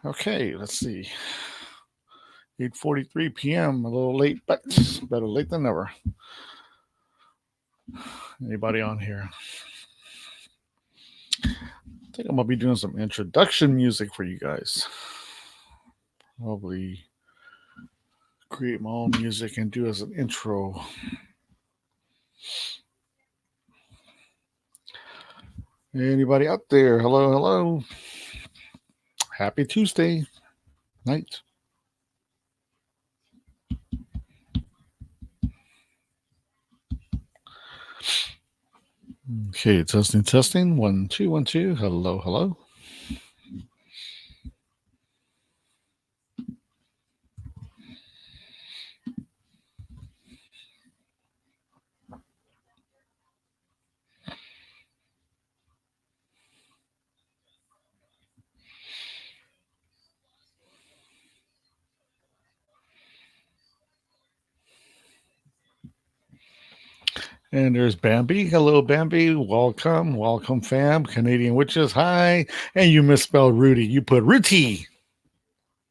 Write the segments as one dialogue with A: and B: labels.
A: Okay, let's see. 8:43 p.m. A little late, but better late than never. Anybody on here? I think I'm gonna be doing some introduction music for you guys. Probably create my own music and do as an intro. Anybody out there? Hello, hello. Happy Tuesday night. Okay, testing, testing. 1, 2, 1, 2. Hello, hello. And there's Bambi. Hello, Bambi. Welcome. Welcome, fam. Canadian Witches. Hi. And you misspelled Rudy. You put Ruti.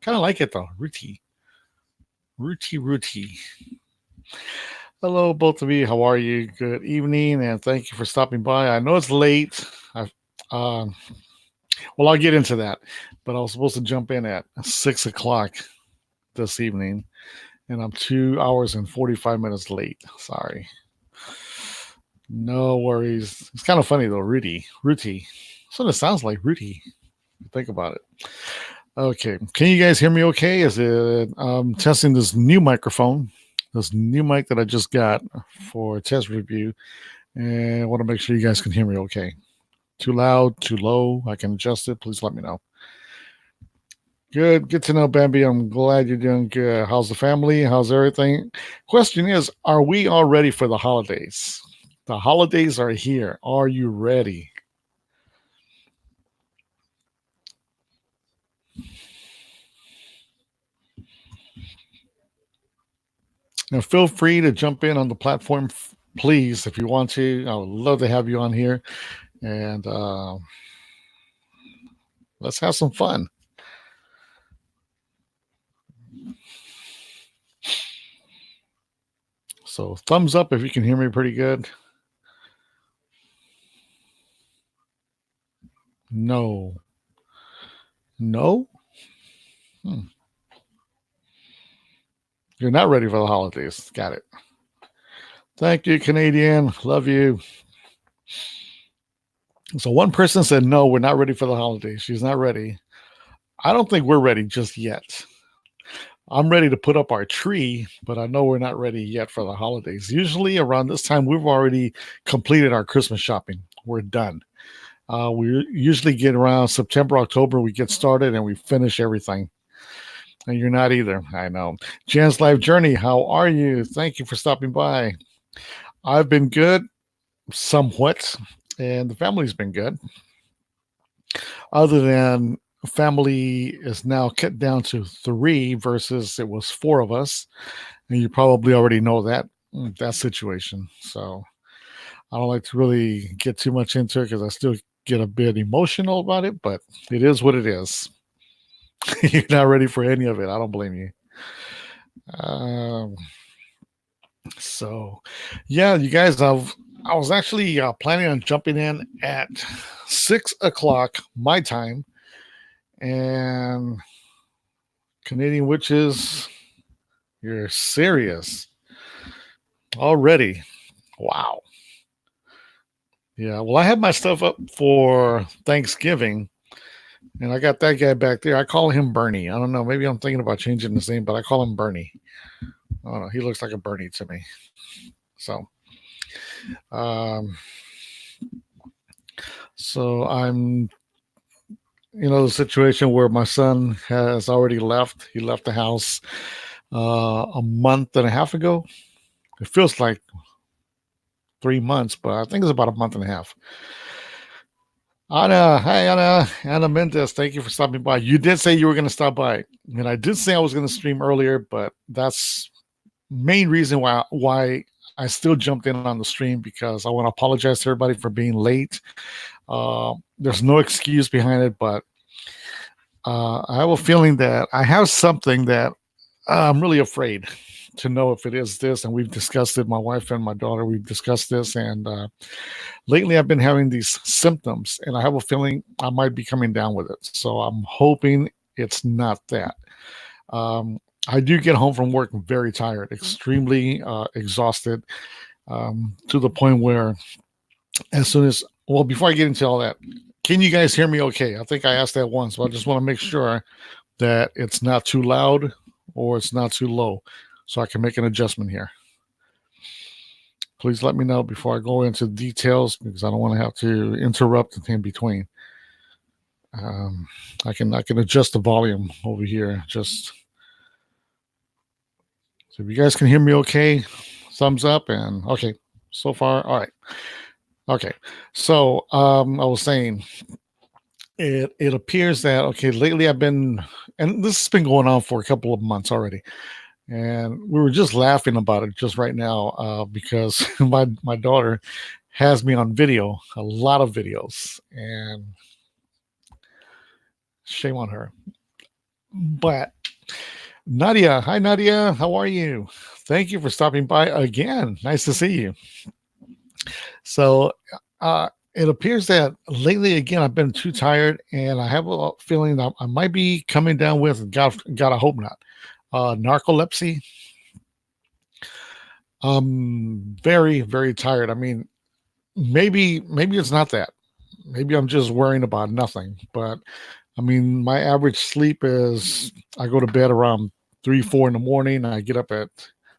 A: Kind of like it, though. Ruti. Ruti, Ruti. Hello, both of you. How are you? Good evening. And thank you for stopping by. I know it's late. Well, I'll get into that. But I was supposed to jump in at 6 o'clock this evening. And I'm 2 hours and 45 minutes late. Sorry. No worries. It's kind of funny though, Rudy. That's what it sounds like, Rudy. Think about it. Okay. Can you guys hear me okay? Is it testing this new microphone, this new mic that I just got for test review. And I want to make sure you guys can hear me okay. Too loud, too low. I can adjust it. Please let me know. Good to know, Bambi. I'm glad you're doing good. How's the family? How's everything? Question is, are we all ready for the holidays? The holidays are here. Are you ready? Now, feel free to jump in on the platform, please, if you want to. I would love to have you on here. And let's have some fun. So, thumbs up if you can hear me pretty good. No. No? You're not ready for the holidays. Got it. Thank you, Canadian. Love you. So one person said, no, we're not ready for the holidays. She's not ready. I don't think we're ready just yet. I'm ready to put up our tree, but I know we're not ready yet for the holidays. Usually around this time, we've already completed our Christmas shopping. We're done. We usually get around September, October, we get started and we finish everything. And you're not either. I know. Jan's Life Journey, how are you? Thank you for stopping by. I've been good, somewhat, and the family's been good. Other than family is now cut down to 3 versus it was 4 of us. And you probably already know that situation. So I don't like to really get too much into it because I still get a bit emotional about it, but it is what it is. You're not ready for any of it. I don't blame you. So, yeah, you guys, I was actually planning on jumping in at 6 o'clock my time, and Canadian Witches, you're serious already. Wow. Yeah, well, I had my stuff up for Thanksgiving, and I got that guy back there. I call him Bernie. I don't know. Maybe I'm thinking about changing his name, but I call him Bernie. I don't know. He looks like a Bernie to me. So, so I'm, the situation where my son has already left. He left the house a month and a half ago. It feels like 3 months, but I think it's about a month and a half. Anna, hi Anna Mendez, thank you for stopping by. You did say you were going to stop by, and I did say I was going to stream earlier, but that's main reason why I still jumped in on the stream, because I want to apologize to everybody for being late. There's no excuse behind it, but I have a feeling that I have something that I'm really afraid to know if it is this. And we've discussed it, my wife and my daughter, we've discussed this. And lately I've been having these symptoms, and I have a feeling I might be coming down with it. So I'm hoping it's not that. Um, I do get home from work very tired, extremely exhausted, to the point where as soon as, well, before I get into all that, can you guys hear me okay? I think I asked that once, but I just want to make sure that it's not too loud or it's not too low so I can make an adjustment here. Please let me know before I go into details, because I don't want to have to interrupt in between. I can adjust the volume over here. Just so if you guys can hear me okay, thumbs up. And okay, so far, all right. Okay, so I was saying, it appears that, okay, lately I've been, and this has been going on for a couple of months already, and we were just laughing about it just right now, because my daughter has me on video, a lot of videos, and shame on her. But Nadia, hi Nadia, how are you? Thank you for stopping by again. Nice to see you. So it appears that lately again I've been too tired, and I have a feeling that I might be coming down with, gotta hope not, narcolepsy. Very, very tired. I mean, maybe it's not that. Maybe I'm just worrying about nothing. But I mean, my average sleep is, I go to bed around 3, 4 in the morning. I get up at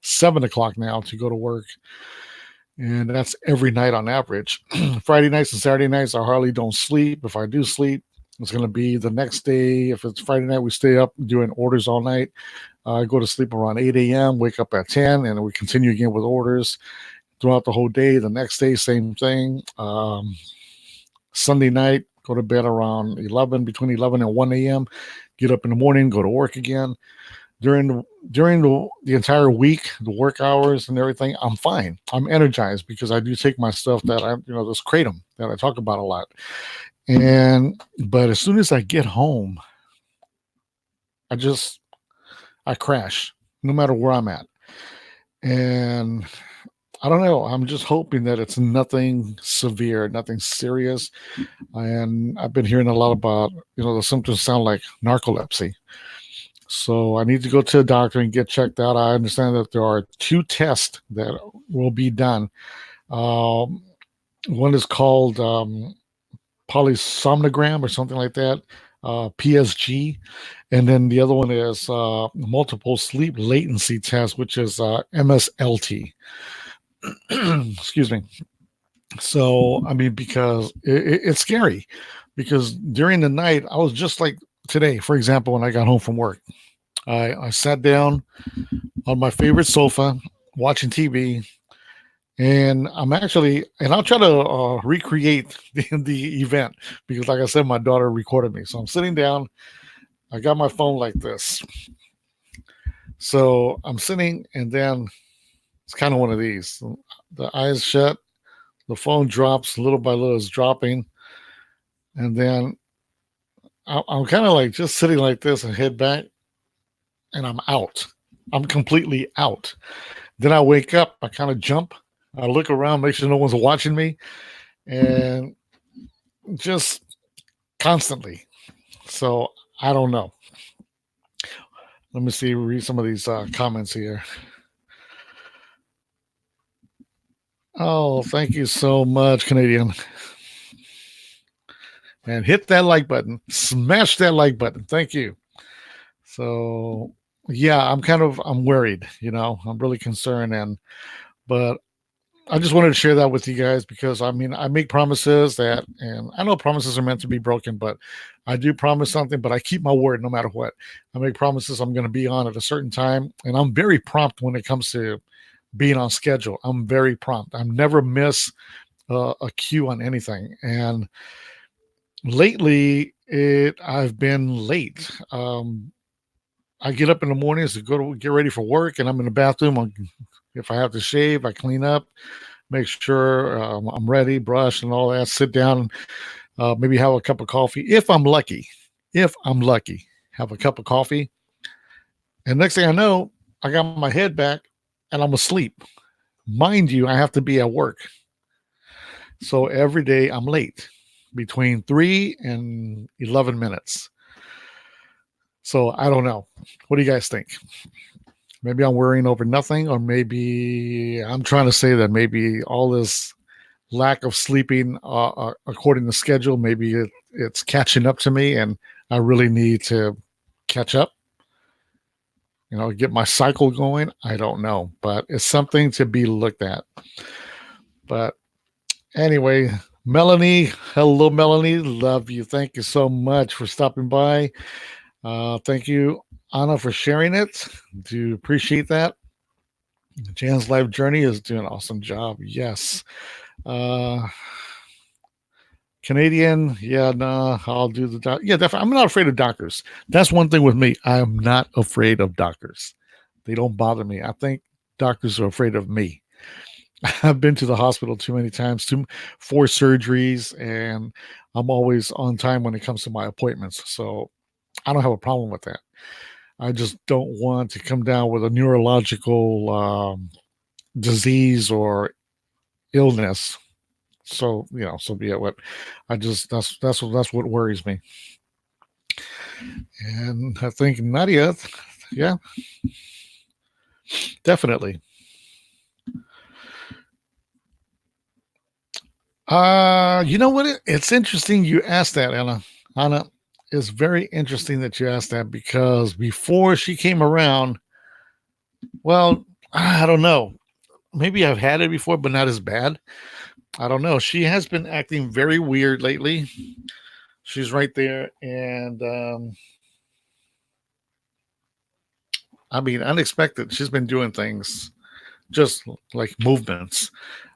A: 7 o'clock now to go to work, and that's every night on average. Friday nights and Saturday nights, I hardly don't sleep. If I do sleep, it's going to be the next day. If it's Friday night, we stay up doing orders all night. I go to sleep around 8 a.m., wake up at 10, and we continue again with orders throughout the whole day. The next day, same thing. Sunday night, go to bed around 11, between 11 and 1 a.m., get up in the morning, go to work again. During the entire week, the work hours and everything, I'm fine. I'm energized because I do take my stuff that this kratom that I talk about a lot. But as soon as I get home, I crash no matter where I'm at. And I don't know. I'm just hoping that it's nothing severe, nothing serious. And I've been hearing a lot about, the symptoms sound like narcolepsy. So I need to go to a doctor and get checked out. I understand that there are 2 tests that will be done. One is called polysomnogram or something like that, PSG. And then the other one is multiple sleep latency test, which is MSLT. Excuse me. So, I mean, because it's scary, because during the night, I was just like today, for example, when I got home from work, I sat down on my favorite sofa watching TV, and I'll try to recreate the event, because like I said, my daughter recorded me. So I'm sitting down, I got my phone like this. So I'm sitting, and then it's kind of one of these. The eyes shut, the phone drops little by little, it's dropping. And then I'm kind of like just sitting like this and head back, and I'm out. I'm completely out. Then I wake up, I kind of jump, I look around, make sure no one's watching me, and just constantly. So I don't know. Let me see, read some of these comments here. Oh, thank you so much, Canadian. And hit that like button. Smash that like button. Thank you. So yeah, I'm worried, I'm really concerned, but I just wanted to share that with you guys, because I mean, I make promises and I know promises are meant to be broken, but I do promise something, but I keep my word no matter what. I make promises I'm going to be on at a certain time, and I'm very prompt when it comes to being on schedule. I'm very prompt. I never miss a cue on anything. And lately, I've been late. I get up in the mornings to go to get ready for work, and I'm in the bathroom. If I have to shave, I clean up, make sure I'm ready, brush and all that, sit down, maybe have a cup of coffee if I'm lucky. if I'm lucky. Have a cup of coffee, and next thing I know, I got my head back and I'm asleep. Mind you, I have to be at work. So every day I'm late between 3 and 11 minutes. So I don't know. What do you guys think? Maybe I'm worrying over nothing, or maybe I'm trying to say that maybe all this lack of sleeping according to schedule, maybe it's catching up to me and I really need to catch up, get my cycle going. I don't know, but it's something to be looked at. But anyway, Melanie, hello, Melanie. Love you. Thank you so much for stopping by. Thank you, Anna, for sharing it. Do appreciate that. Jan's life journey is doing an awesome job. Yes. Canadian, yeah, no, I'll do the doc. Yeah, definitely. I'm not afraid of doctors. That's one thing with me. I am not afraid of doctors. They don't bother me. I think doctors are afraid of me. I've been to the hospital too many times, 4 surgeries, and I'm always on time when it comes to my appointments. So I don't have a problem with that. I just don't want to come down with a neurological disease or illness. So so be it. What I just that's what worries me. And I think Nadia, yeah, definitely. You know what? It's interesting you asked that, Anna. Anna, it's very interesting that you asked that, because before she came around, well, I don't know. Maybe I've had it before, but not as bad. I don't know. She has been acting very weird lately. She's right there, and I mean, unexpected. She's been doing things, just like movements.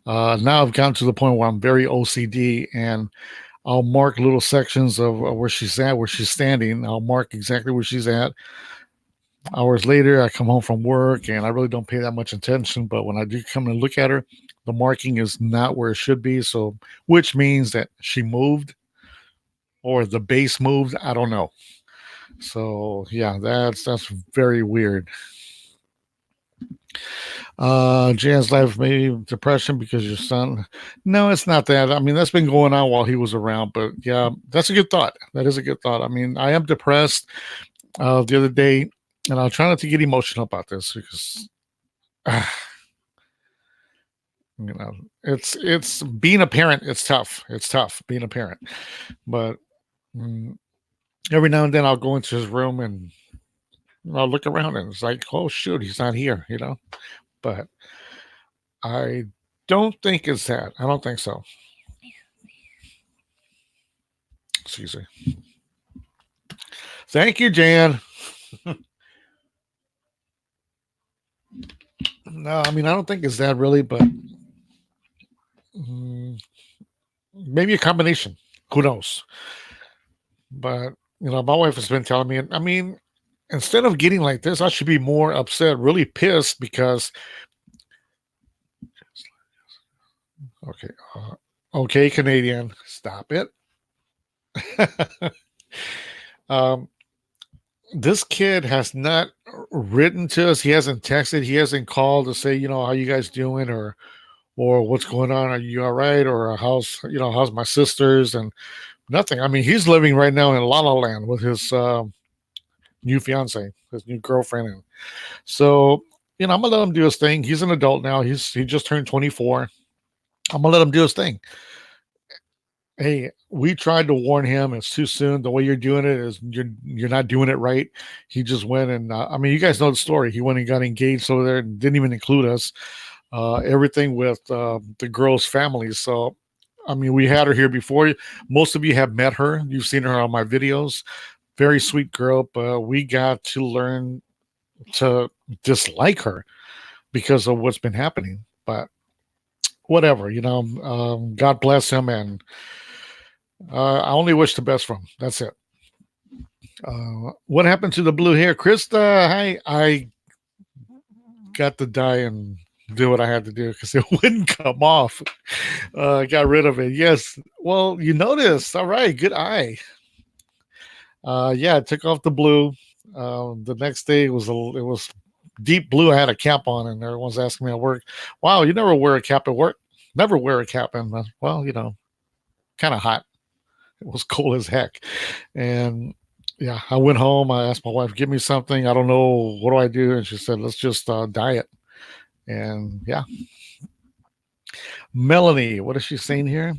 A: Now I've gotten to the point where I'm very OCD, and I'll mark little sections of where she's at, where she's standing. I'll mark exactly where she's at. Hours later, I come home from work, and I really don't pay that much attention. But when I do come and look at her, the marking is not where it should be. So, which means that she moved, or the base moved. I don't know. So yeah, that's very weird. Jan's life, maybe depression because your son. No, it's not that. I mean, that's been going on while he was around. But yeah, that's a good thought. That is a good thought. I mean, I am depressed. The other day, and I'll try not to get emotional about this, because it's being a parent. It's tough. It's tough being a parent. But every now and then I'll go into his room and I'll look around, and it's like, oh shoot, he's not here. But I don't think it's that. I don't think so. Excuse me. Thank you, Jan. No, I mean, I don't think it's that really, but maybe a combination. Who knows? But my wife has been telling me, I mean, instead of getting like this, I should be more upset, really pissed, because okay, okay, Canadian, stop it. This kid has not written to us. He hasn't texted. He hasn't called to say, how you guys doing, or what's going on? Are you all right? Or how's my sisters? And nothing. I mean, he's living right now in La La Land with his new fiance, his new girlfriend. And so, I'm gonna let him do his thing. He's an adult now. He just turned 24. I'm gonna let him do his thing. Hey, we tried to warn him. It's too soon. The way you're doing it is you're not doing it right. He just went and I mean, you guys know the story. He went and got engaged over there and didn't even include us. Everything with the girl's family. So, I mean, we had her here before. Most of you have met her. You've seen her on my videos. Very sweet girl, but we got to learn to dislike her because of what's been happening. But whatever, God bless him, and I only wish the best for him. That's it. What happened to the blue hair? Krista, hi. I got to dye and do what I had to do because it wouldn't come off. Got rid of it. Yes. Well, you noticed. All right. Good eye. Yeah, I took off the blue. The next day it was deep blue. I had a cap on, and everyone's asking me at work, "Wow, you never wear a cap at work? Never wear a cap." And well, kind of hot. It was cold as heck, and yeah, I went home. I asked my wife, "Give me something. I don't know what do I do," and she said, "Let's just diet." And yeah, Melanie, what is she saying here?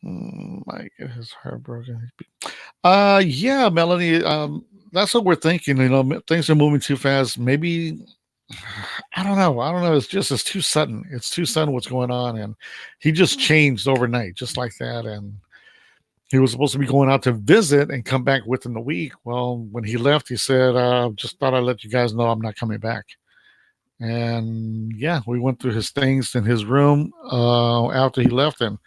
A: My goodness, heartbroken. Yeah, Melanie. That's what we're thinking. Things are moving too fast. Maybe I don't know. I don't know. It's too sudden. It's too sudden what's going on, and he just changed overnight, just like that. And he was supposed to be going out to visit and come back within the week. Well, when he left, he said, "Just thought I'd let you guys know I'm not coming back." And yeah, we went through his things in his room after he left, and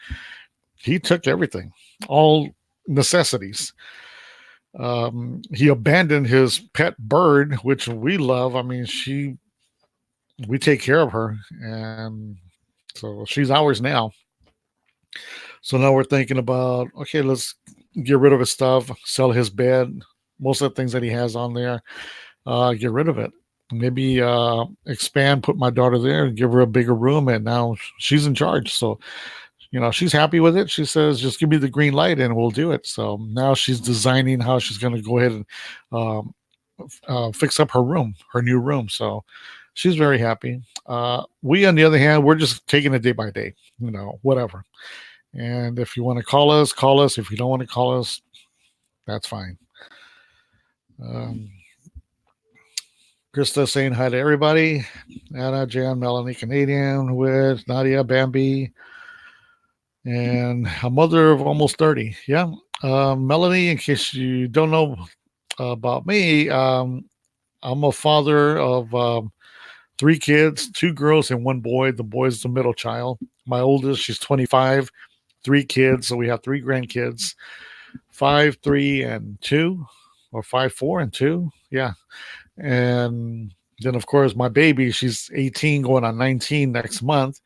A: he took everything, all necessities. He abandoned his pet bird, which we love. I mean, we take care of her, and so she's ours now. So now we're thinking about, okay, let's get rid of his stuff, sell his bed, most of the things that he has on there, get rid of it. Maybe expand, put my daughter there, and give her a bigger room, and now she's in charge. So she's happy with it. She says, "Just give me the green light, and we'll do it." So now she's designing how she's going to go ahead and um, fix up her new room. So she's very happy. We, on the other hand, we're just taking it day by day. Whatever. And if you want to call us, call us. If you don't want to call us, that's fine. Krista saying hi to everybody. Anna, Jan, Melanie, Canadian with Nadia, Bambi, and a mother of almost 30. Yeah. Melanie, in case you don't know about me, I'm a father of 3 kids, 2 girls and 1 boy. The boy's the middle child. My oldest, she's 25, 3 kids. So we have 3 grandkids, 5, 3, and 2, or 5, 4, and 2. Yeah. And then, of course, my baby, she's 18, going on 19 next month.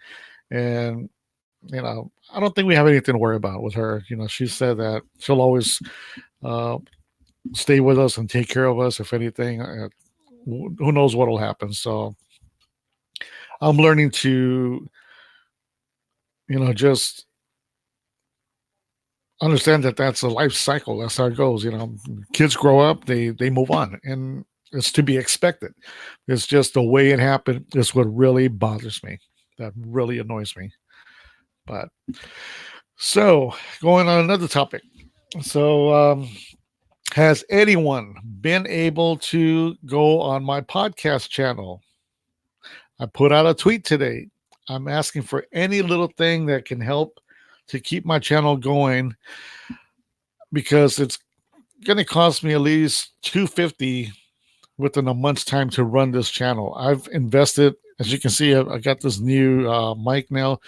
A: And, I don't think we have anything to worry about with her. She said that she'll always uh, stay with us and take care of us. If anything, who knows what will happen. So I'm learning to, just understand that that's a life cycle. That's how it goes. Kids grow up, they move on, and it's to be expected. It's just the way it happened is what really bothers me. That really annoys me. But so going on another topic. So has anyone been able to go on my podcast channel? I put out a tweet today. I'm asking for any little thing that can help to keep my channel going, because it's going to cost me at least $250 within a month's time to run this channel. I've invested, as you can see, I got this new mic now,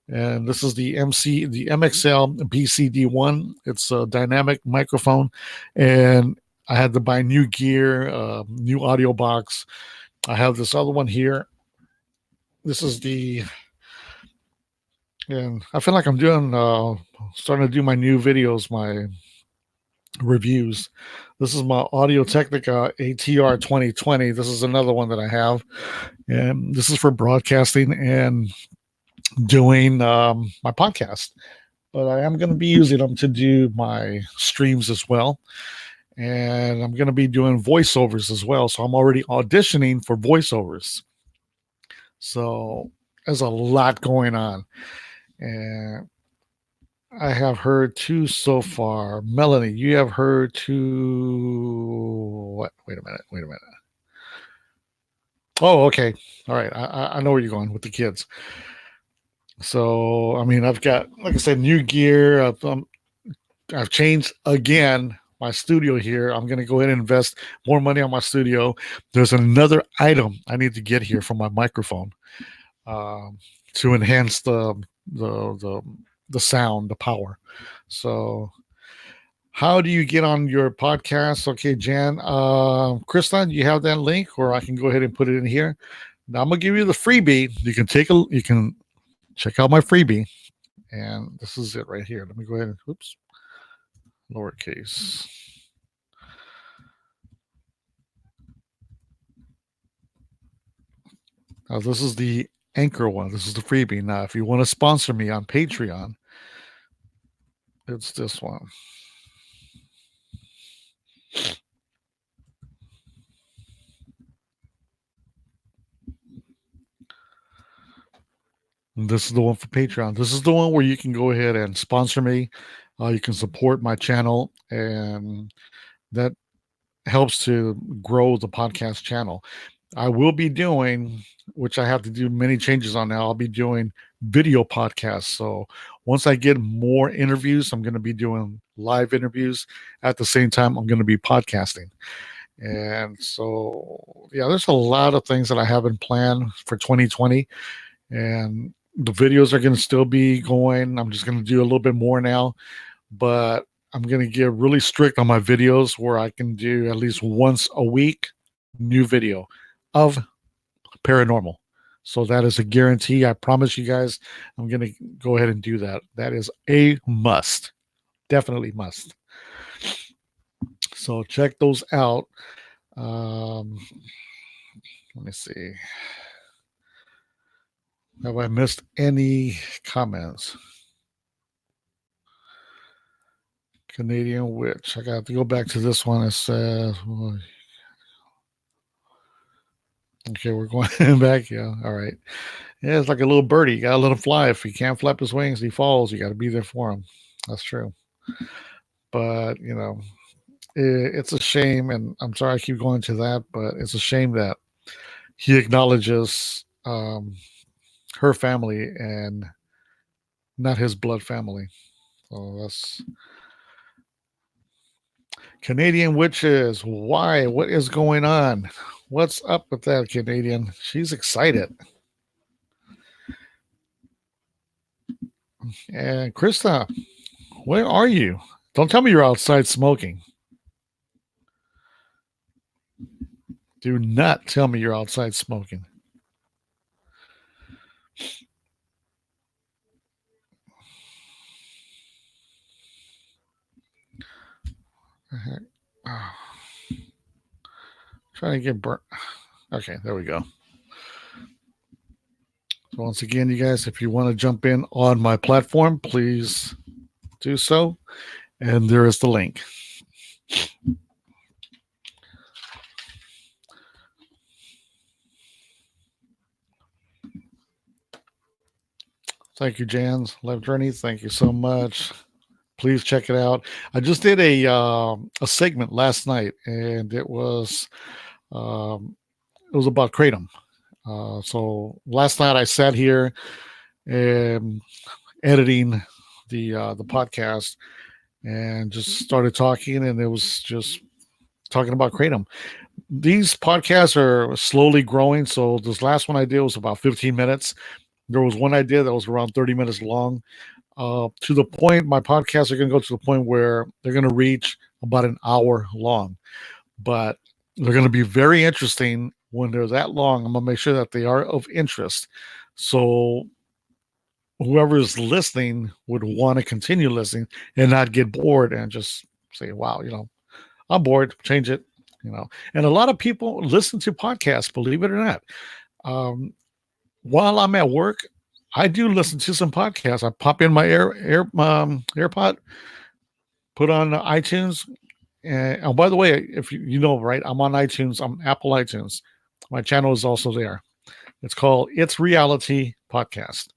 A: and this is the MXL BCD1. It's a dynamic microphone, and I had to buy new gear, new audio box. I have this other one here. This is and I feel like I'm starting to do my new videos, my reviews. This is my Audio Technica ATR 2020. This is another one that I have, and this is for broadcasting and doing my podcast. But I am going to be using them to do my streams as well, and I'm going to be doing voiceovers as well. So I'm already auditioning for voiceovers. So there's a lot going on, and I have heard 2 so far. Melanie, you have heard 2. What? Wait a minute. Oh, okay. All right. I know where you're going with the kids. So, I mean, I've got, like I said, new gear. I've changed again my studio here. I'm going to go ahead and invest more money on my studio. There's another item I need to get here for my microphone to enhance the sound, the power. So how do you get on your podcast? Okay, Jan, Krista, you have that link, or I can go ahead and put it in here. Now I'm gonna give you the freebie. You can check out my freebie, and this is it right here. Let me go ahead and lowercase. This is the Anchor one. This is the freebie. Now, if you want to sponsor me on Patreon, it's this one. And this is the one for Patreon. This is the one where you can go ahead and sponsor me. You can support my channel, and that helps to grow the podcast channel. I will be doing, which I have to do many changes on now. I'll be doing video podcasts. So once I get more interviews, I'm going to be doing live interviews. At the same time, I'm going to be podcasting. And so, yeah, there's a lot of things that I have in plan for 2020. And the videos are going to still be going. I'm just going to do a little bit more now, but I'm going to get really strict on my videos where I can do at least once a week new video of paranormal. So that is a guarantee. I promise you guys, I'm going to go ahead and do that. That is a must. Definitely must. So check those out. Let me see. Have I missed any comments? Canadian Witch. I got to go back to this one. It says, okay, we're going back. Yeah. All right. Yeah, it's like a little birdie. You got to let him fly. If he can't flap his wings, he falls. You got to be there for him. That's true. But, it's a shame. And I'm sorry I keep going to that, but it's a shame that he acknowledges her family and not his blood family. So that's Canadian Witches. Why? What is going on? What's up with that, Canadian? She's excited. And Krista, where are you? Don't tell me you're outside smoking. Do not tell me you're outside smoking. Oh. Trying to get burnt. Okay, there we go. So once again, you guys, if you want to jump in on my platform, please do so. And there is the link. Thank you, Jans. Love Journey. Thank you so much. Please check it out. I just did a segment last night, and it was about kratom. So last night I sat here and editing the podcast and just started talking, and it was just talking about kratom. These podcasts are slowly growing. So this last one I did was about 15 minutes. There was one I did that was around 30 minutes long. To the point, my podcasts are going to go to the point where they're going to reach about an hour long. But they're going to be very interesting when they're that long. I'm going to make sure that they are of interest. So whoever is listening would want to continue listening and not get bored and just say, wow, I'm bored, change it, And a lot of people listen to podcasts, believe it or not. While I'm at work, I do listen to some podcasts. I pop in my AirPod, put on iTunes. And oh, by the way, if you know, right, I'm on iTunes. I'm Apple iTunes. My channel is also there. It's called It's Reality Podcast.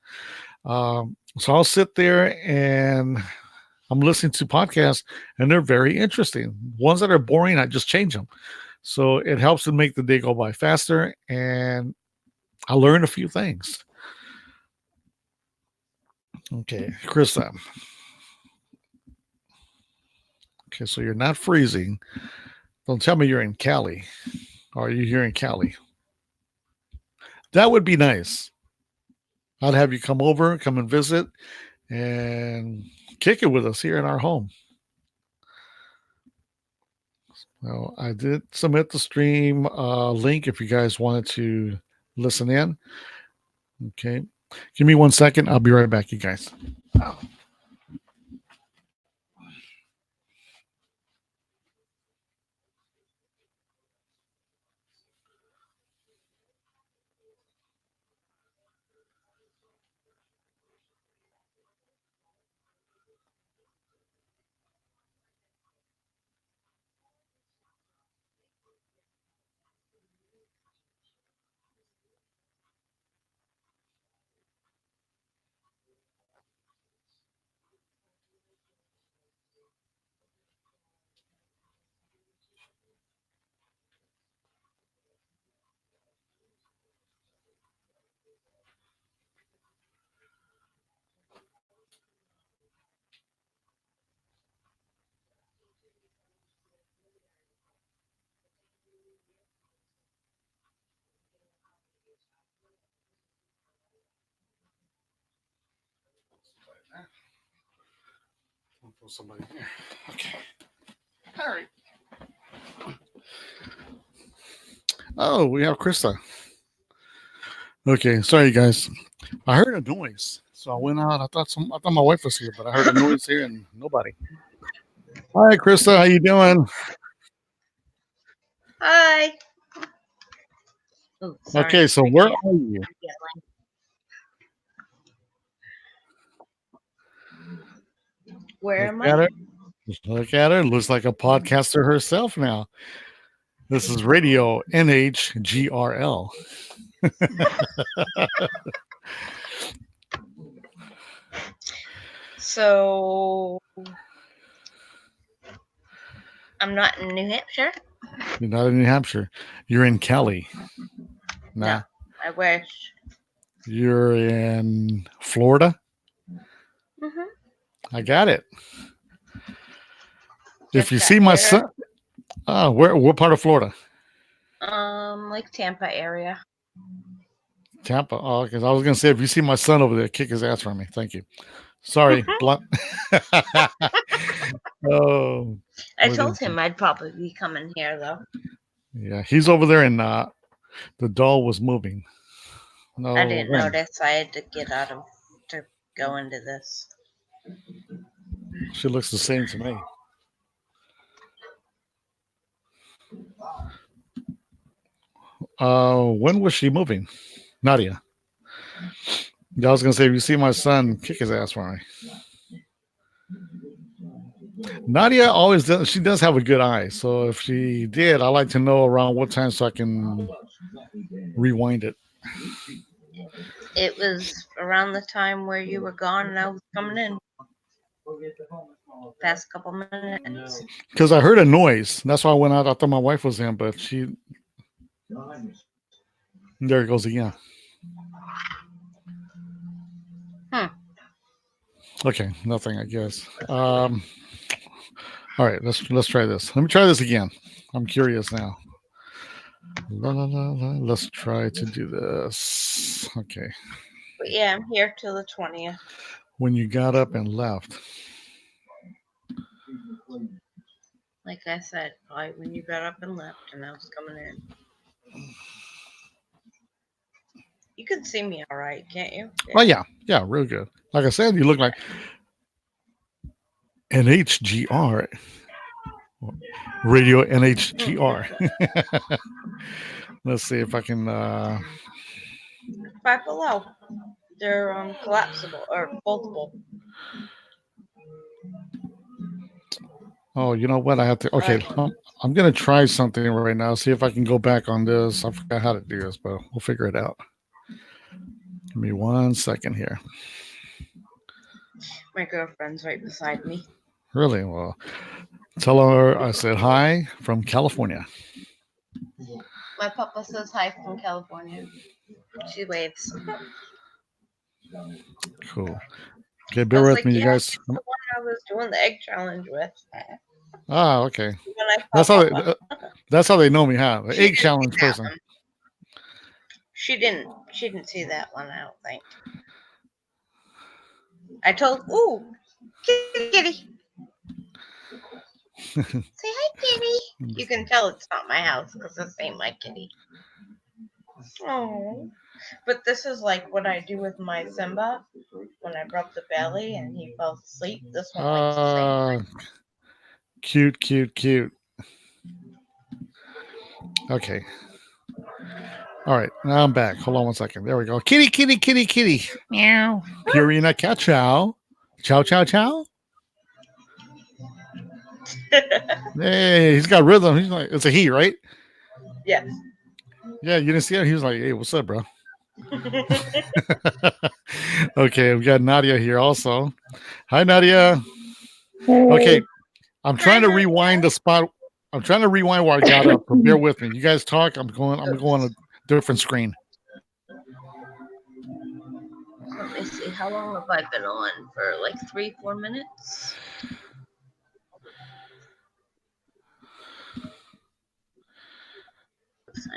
A: So I'll sit there and I'm listening to podcasts, and they're very interesting. Ones that are boring, I just change them. So it helps to make the day go by faster, and I learned a few things. Okay, Chris. Okay, so you're not freezing. Don't tell me you're in Cali. Or are you here in Cali? That would be nice. I'd have you come over, come and visit, and kick it with us here in our home. Well, I did submit the stream link if you guys wanted to listen in. Okay. Give me 1 second. I'll be right back, you guys. Oh. Somebody here. Okay. All right. Oh, we have Krista. Okay, sorry guys. I heard a noise, so I went out. I thought my wife was here, but I heard a noise here and nobody. Hi, Krista. How you doing?
B: Hi. Oh, sorry.
A: Okay, so where are you?
B: Where
A: Look
B: am
A: at
B: I?
A: her. Look at her. Looks like a podcaster herself now. This is Radio NHGRL.
B: So I'm not in New Hampshire.
A: You're not in New Hampshire. You're in Cali. Nah.
B: No, I wish.
A: You're in Florida.
B: Mm-hmm.
A: I got it. If
B: Just
A: you
B: got
A: see my
B: here.
A: son, what part of Florida?
B: Like Tampa area.
A: Tampa. Oh, because I was gonna say if you see my son over there, kick his ass for me. Thank you. Sorry, blunt. Oh,
B: I
A: what
B: told
A: is
B: him
A: it?
B: I'd probably be coming here though.
A: Yeah, he's over there, and the doll was moving. No,
B: I didn't
A: when?
B: notice. I had to get out of to go into this.
A: She looks the same to me. When was she moving? Nadia. Yeah, I was gonna say if you see my son, kick his ass for me. Nadia always does. She does have a good eye. So if she did, I like to know around what time so I can rewind it.
B: It was around the time where you were gone and I was coming in. Past couple minutes.
A: Because I heard a noise. That's why I went out. I thought my wife was in, but she. There it goes again. Okay, nothing. I guess. All right, let's try this. Let me try this again. I'm curious now. La, la, la, la. Let's try to do this. Okay.
B: But yeah, I'm here till the 20th.
A: When you got up and left.
B: Like I said, probably when you got up and left and I was coming in. You can see me all right, can't you?
A: Oh yeah, real good. Like I said, you look like NHGR. Radio NHGR. Let's see if I can.
B: 5 below. They're collapsible or foldable.
A: Oh, you know what? I have to. Okay, I'm gonna try something right now. See if I can go back on this. I forgot how to do this, but we'll figure it out. Give me 1 second here.
B: My girlfriend's right beside me.
A: Really? Well, tell her I said hi from California.
B: My papa says hi from California. She waves.
A: Cool. Okay, bear with me, you guys.
B: The one I was doing the egg challenge with.
A: Ah, okay. That's how they know me, huh? The egg challenge person.
B: She didn't see that one, I don't think. I told, ooh, kitty. Say hi, kitty. You can tell it's not my house because this ain't my kitty. Oh, but this is like what I do with my Simba when I rub the belly and he falls asleep. This one likes the same.
A: Cute. Okay. All right, now I'm back. Hold on 1 second. There we go. Kitty. Meow. Purina cat chow. Chow. Hey, he's got rhythm. He's like, it's a he, right?
B: Yes.
A: Yeah, you didn't see it? He was like, hey, what's up, bro? Okay, we got Nadia here also. Hi, Nadia. Okay, I'm trying to rewind the spot. I'm trying to rewind where I got up. But bear with me. You guys talk. I'm going on a different screen.
B: Let me see. How long have I been on? For like 3-4 minutes?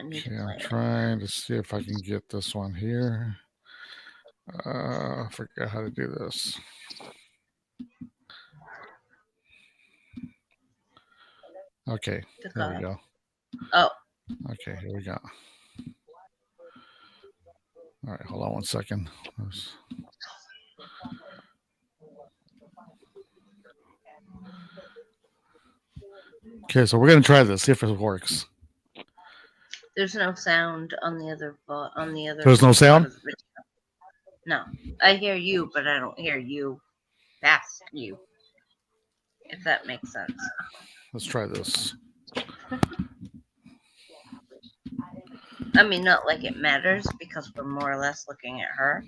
A: Okay, I'm trying to see if I can get this one here. I forgot how to do this. Okay,
B: to
A: there we
B: go.
A: go.
B: Oh,
A: Okay, here we go. All right, hold on one second. Okay, so we're gonna try this, see if it works.
B: there's no sound on the other
A: There's no
B: part
A: sound?
B: of the video. No, I hear you, but I don't hear you past you. If that makes sense.
A: Let's try this.
B: I mean, not like it matters because we're more or less looking at her.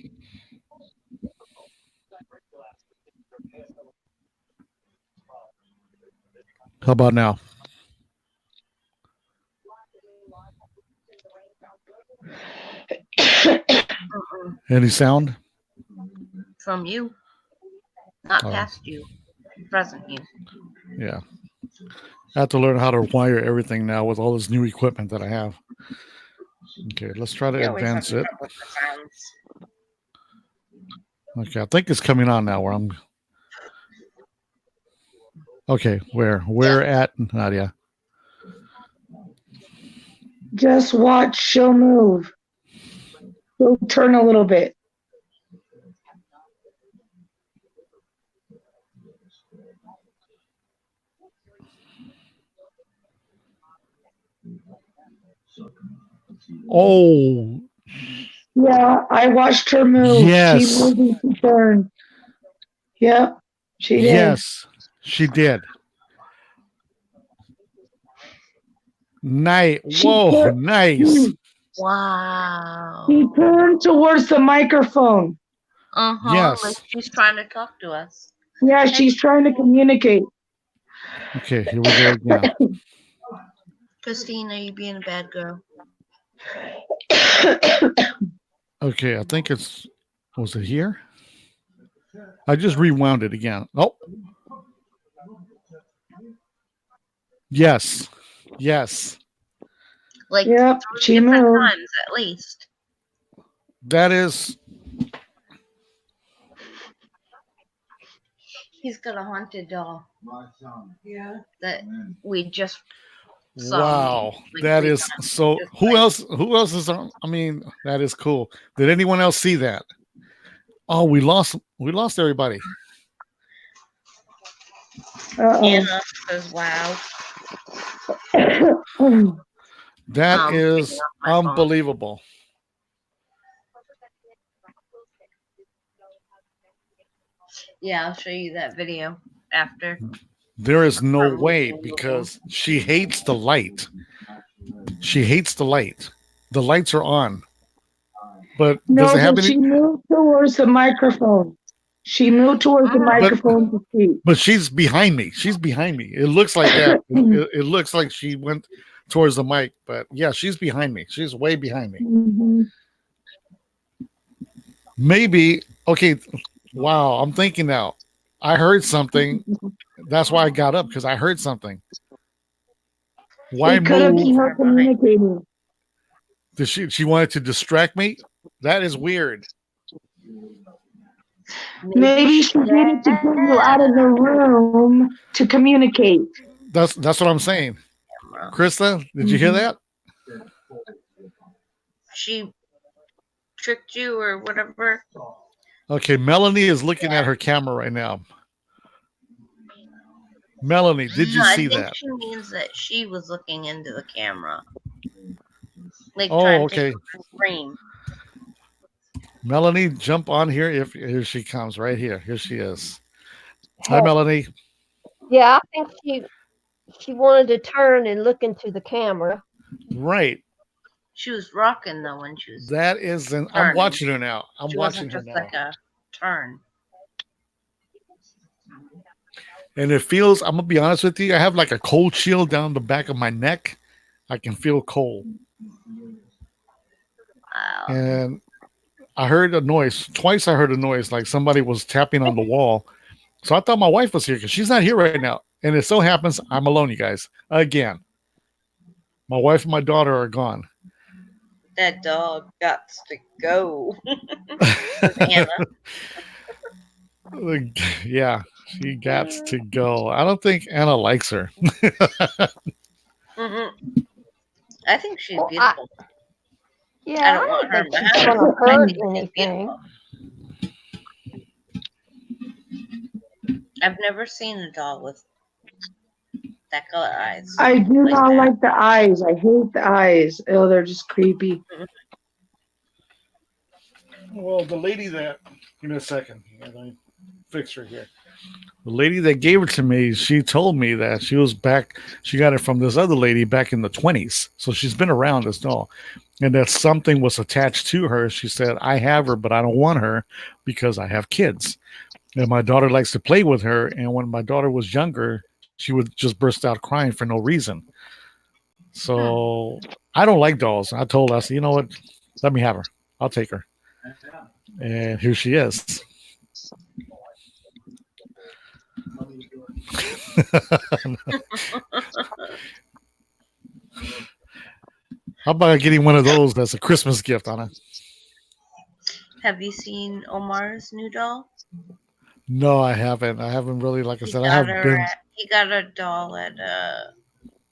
A: How about now? Any sound?
B: From you, not
A: Oh.
B: past you, present you.
A: Yeah. I have to learn how to wire everything now with all this new equipment that I have. Okay, let's try to advance it. Okay, I think it's coming on now where I'm. Okay, where at Nadia?
C: Just watch. She'll move. She'll turn a little bit.
A: Oh,
C: Yeah, I watched her move.
A: yes.
C: She moved and she turned. Yep, she did.
A: Yes, she did. Nice. Whoa, nice.
B: Wow.
C: She turned towards the microphone.
A: Yes.
B: Like she's trying to talk to us.
C: Yeah, she's trying to communicate.
A: Okay, here we go again.
B: Christine, are you being a bad girl?
A: Okay, I think it's. Was it here? I just rewound it again. Oh. Yes. Yes.
B: Like
C: Yep, she
B: different
C: moved.
B: times at least.
A: That is.
B: He's got a haunted doll.
C: Yeah.
B: That we just saw.
A: Wow,
B: like
A: that
B: 3
A: is
B: times.
A: so.
B: Just
A: Who
B: like-
A: else? Who else is on? I mean, that is cool. Did anyone else see that? Oh, we lost everybody.
B: Anna says, "Wow."
A: That is
B: picking up my phone.
A: unbelievable.
B: Yeah, I'll show you that video after.
A: There is no way because she hates the light. She hates the light. The lights are on. But
C: No,
A: does it have
C: but
A: any?
C: she moved towards the microphone. She moved towards the microphone to speak.
A: But she's behind me. She's behind me. It looks like that. It looks like she went towards the mic. But yeah, she's behind me. She's way behind me.
C: Mm-hmm.
A: Maybe. Okay. Wow. I'm thinking now. I heard something. That's why I got up because I heard something. Why
C: It could have been
A: move?
C: her communicating.
A: Did she wanted to distract me? That is weird.
C: Maybe she needed to get you out of the room to communicate.
A: That's what I'm saying. Krista, did you hear that?
B: She tricked you or whatever.
A: Okay, Melanie is looking at her camera right now. Melanie, did you see
B: I think
A: that?
B: she means that she was looking into the camera. Like
A: Oh,
B: trying
A: okay.
B: to scream.
A: Melanie, jump on here. If here she comes, right here. Here she is. Hi, Melanie.
D: Yeah, I think she wanted to turn and look into the camera.
A: Right.
B: She was rocking though when she was.
A: That is I'm
B: turning.
A: watching her now. I'm
B: She
A: watching
B: wasn't
A: her
B: just
A: now.
B: like a turn.
A: And it feels, I'm gonna be honest with you, I have like a cold chill down the back of my neck. I can feel cold.
B: Wow.
A: And I heard a noise. Twice I heard a noise like somebody was tapping on the wall. So I thought my wife was here because she's not here right now. And it so happens I'm alone, you guys. Again. My wife and my daughter are gone.
B: That dog got to go. Anna.
A: Yeah, She got to go. I don't think Anna likes her.
B: Mm-mm. I think she's
D: Well,
B: beautiful. I
D: yeah,
B: don't
D: I
B: want
D: don't
B: her
D: think
B: in my
D: she's
B: house.
D: gonna
B: I
D: hurt
B: think she's
D: anything.
B: beautiful. I've never seen a doll with that color eyes.
C: I do
B: like
C: not
B: that.
C: like the eyes. I hate the eyes. Oh, they're just creepy.
A: Well, the lady that, give me a second. Let me fix her here. The lady that gave it to me, she told me that she was back. She got it from this other lady back in the 20s. So she's been around this doll. And that something was attached to her. She said, I have her, but I don't want her because I have kids. And my daughter likes to play with her. And when my daughter was younger, she would just burst out crying for no reason. So I don't like dolls. I told her, I said, you know what? Let me have her. I'll take her. And here she is. How about getting one of those as a Christmas gift, Anna?
B: Have you seen Omar's new doll?
A: No, I haven't. I haven't really, like I
B: He
A: said, I
B: got
A: haven't been.
B: he got a doll at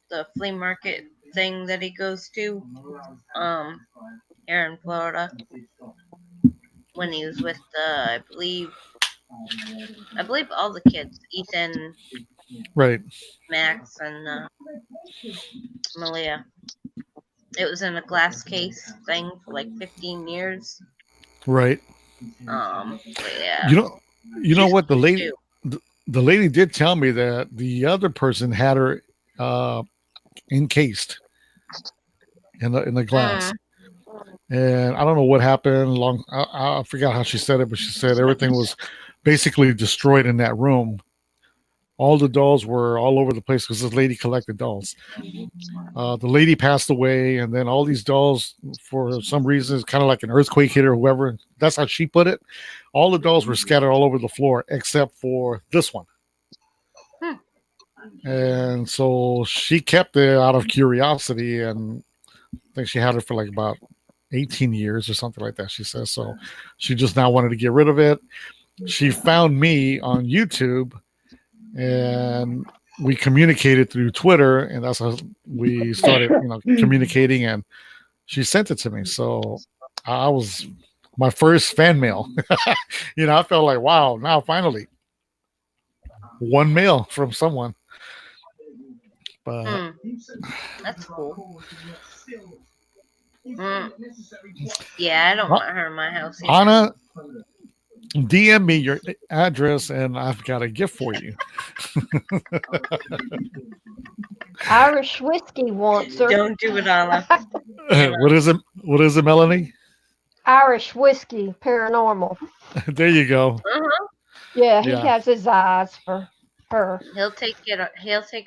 B: the flea market thing that he goes to here in Florida when he was with I believe all the kids, Ethan,
A: Right.
B: Max, and Malia. It was in a glass case thing for like 15 years.
A: Right.
B: But yeah.
A: You know
B: She's
A: what?
B: cute too.
A: The lady did tell me that the other person had her encased in the glass. And I don't know what happened. I forgot how she said it, but she said everything was basically destroyed in that room. All the dolls were all over the place because this lady collected dolls. The lady passed away, and then all these dolls, for some reason, kind of like an earthquake hit or whoever. That's how she put it. All the dolls were scattered all over the floor except for this one. And so she kept it out of curiosity, and I think she had it for like about 18 years or something like that, she says. So she just now wanted to get rid of it. She found me on YouTube, and we communicated through Twitter, and that's how we started, communicating, and she sent it to me. So I was my first fan mail. I felt like, wow, now finally one mail from someone. But
B: that's cool. Yeah, I don't want her in my house either.
A: Anna, DM me your address and I've got a gift for you.
D: Irish whiskey wants her.
B: Don't do it, Anna.
A: What is it? What is it, Melanie?
D: Irish whiskey paranormal.
A: There you go.
D: Yeah, he has his eyes for her.
B: He'll take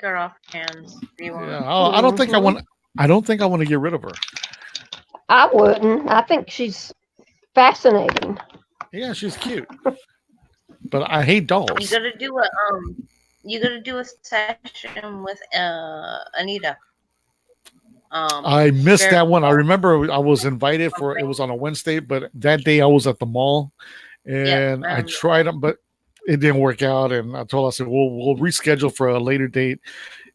B: her off hands if you want.
A: Yeah, I don't think I want. I don't think I want to get rid of her.
D: I wouldn't. I think she's fascinating.
A: Yeah, she's cute. But I hate dolls.
B: You gotta do a session with Anita.
A: I missed that one. I remember I was invited for it was on a Wednesday, but that day I was at the mall and I tried them, but it didn't work out. And I told her, I said, we'll reschedule for a later date.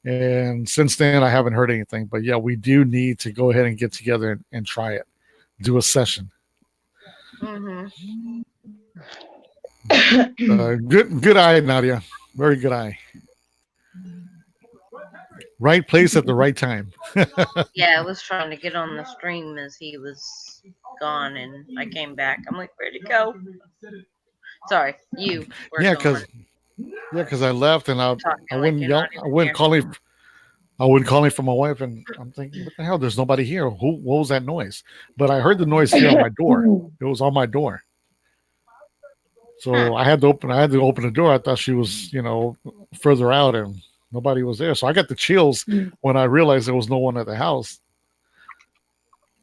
A: And since then I haven't heard anything. But yeah, we do need to go ahead and get together and try it. Do a session. Good eye, Nadia. Very good eye. Right place at the right time.
B: Yeah, I was trying to get on the stream as he was gone, and I came back. I'm like, where'd he go? Sorry, you.
A: Yeah, because I left and I wouldn't yell. I wouldn't call him from my wife, and I'm thinking, what the hell? There's nobody here. What was that noise? But I heard the noise here on my door. It was on my door. So I had to open the door. I thought she was, further out and nobody was there. So I got the chills when I realized there was no one at the house.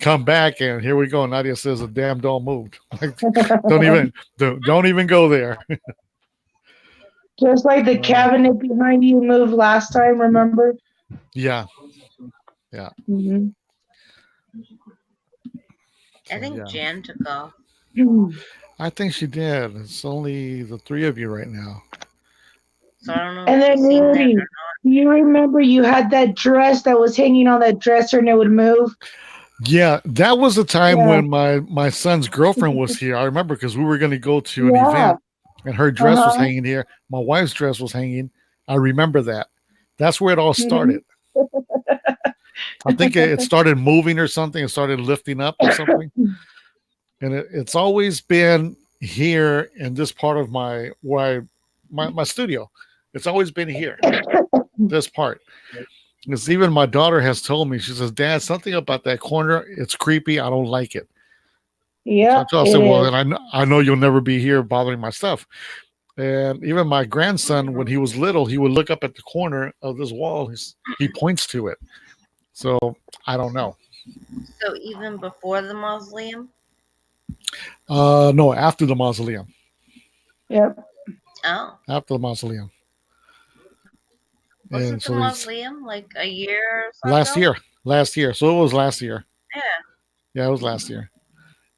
A: Come back and here we go. Nadia says a damn doll moved. Don't even go there.
C: Just like the cabinet behind you moved last time, remember?
A: Yeah.
C: Mm-hmm.
B: I think Jan took off.
A: I think she did. It's only the three of you right now.
B: So I don't know
C: And
B: if
C: then
B: she's seen that
C: Rudy,
B: or
C: you remember you had that dress that was hanging on that dresser and it would move?
A: Yeah, that was the time
C: Yeah.
A: when my son's girlfriend was here. I remember because we were going to go to an
C: Yeah.
A: event, and her dress was
C: Uh-huh.
A: hanging here. My wife's dress was hanging. I remember that. That's where it all
C: Mhm.
A: started. I think it started moving or something. It started lifting up or something, and it's always been here in this part of my studio. It's always been here, this part. Because even my daughter has told me, she says, "Dad, something about that corner. It's creepy. I don't like it." So
C: Yeah,
A: I
C: it
A: said, "Well,
C: is.
A: then I know you'll never be here bothering my stuff." And even my grandson, when he was little, he would look up at the corner of this wall. He points to it. So I don't know.
B: so even before the mausoleum.
A: No, after the mausoleum.
C: Yep.
B: Oh,
A: After the mausoleum. And
B: wasn't the
A: so he's
B: mausoleum like a year or so
A: last
B: ago?
A: year. Last year. So it was last year.
B: Yeah.
A: Yeah, it was last year.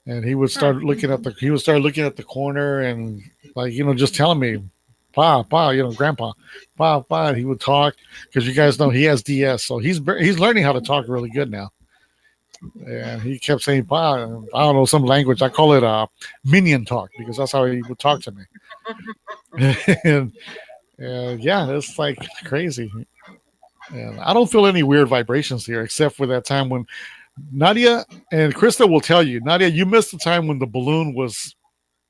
A: And he would
B: Huh.
A: start looking at the corner and like, just telling me, Pa, grandpa, Pa, he would talk because you guys know he has DS, so he's learning how to talk really good now. And he kept saying Pa, and I don't know, some language. I call it minion talk because that's how he would talk to me. and yeah, it's like crazy. And I don't feel any weird vibrations here except for that time when Nadia and Krista will tell you, Nadia, you missed the time when the balloon was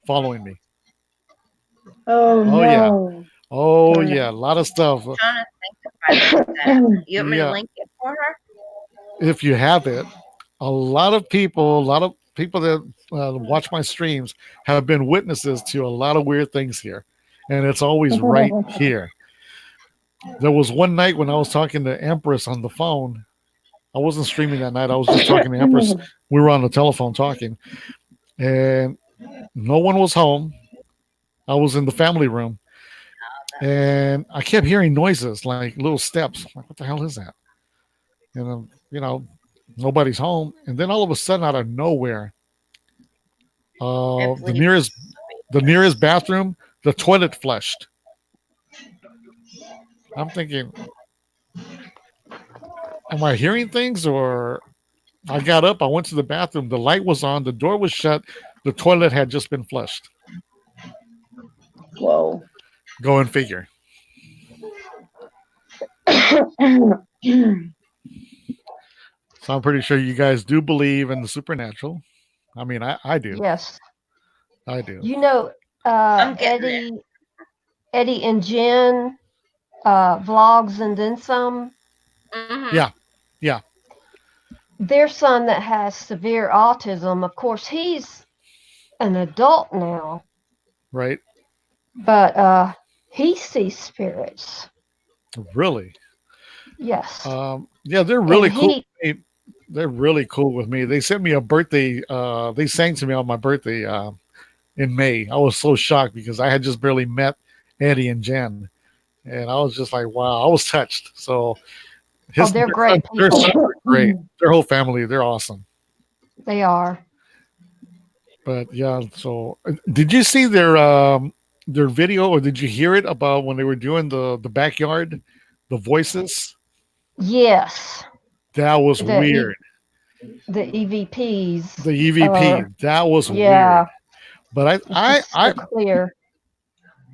A: following me.
C: Oh
A: Oh yeah.
C: no.
A: Oh yeah. A lot of stuff.
B: I'm trying to think if I missed that. You want me to
A: Yeah.
B: link it for her?
A: If you have it, a lot of people that watch my streams have been witnesses to a lot of weird things here. And it's always right here. There was one night when I was talking to Empress on the phone. I wasn't streaming that night. I was just talking to Empress. We were on the telephone talking, and no one was home. I was in the family room, and I kept hearing noises like little steps. Like, what the hell is that? And nobody's home. And then all of a sudden, out of nowhere,
B: If
A: the
B: Lee
A: nearest the nearest bathroom, the toilet flushed. I'm thinking, am I hearing things? Or I got up, I went to the bathroom, the light was on, the door was shut, the toilet had just been flushed.
C: Whoa.
A: Go and figure. So I'm pretty sure you guys do believe in the supernatural. I mean, I do.
D: Yes.
A: I do.
D: You know,
B: I'm getting there.
D: Eddie and Jen vlogs and then some.
B: Mm-hmm.
A: Yeah. Yeah.
D: Their son that has severe autism, of course, he's an adult now,
A: Right.
D: but he sees spirits.
A: Really.
D: Yes.
A: Yeah, they're
D: And
A: really cool.
D: he,
A: They're really cool with me. They sent me a birthday. They sang to me on my birthday in May. I was so shocked because I had just barely met Eddie and Jen, and I was just like, wow, I was touched. So
D: they're great
A: their
D: people.
A: sons are great. Their whole family, they're awesome.
D: They are.
A: But yeah, so did you see their video or did you hear it about when they were doing the backyard, the voices?
D: Yes.
A: That was
D: The
A: weird.
D: the EVPs.
A: The EVP, that was
D: Yeah.
A: weird. But
D: It's so clear.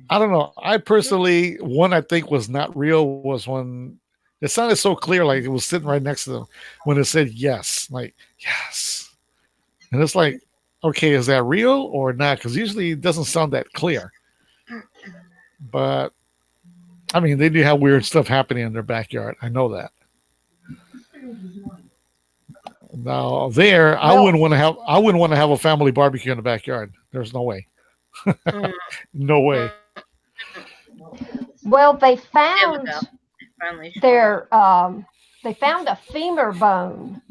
A: I don't know. I personally, one I think was not real was when it sounded so clear, like it was sitting right next to them when it said yes, like yes, and it's like, okay, is that real or not? Because usually it doesn't sound that clear. But I mean, they do have weird stuff happening in their backyard. I know that. Now there, I
D: Well,
A: wouldn't want to have. I wouldn't want to have a family barbecue in the backyard. There's no way.
B: Mm.
A: No way.
D: well, they
B: There we
D: found
B: go. Finally showed up.
D: they found a femur bone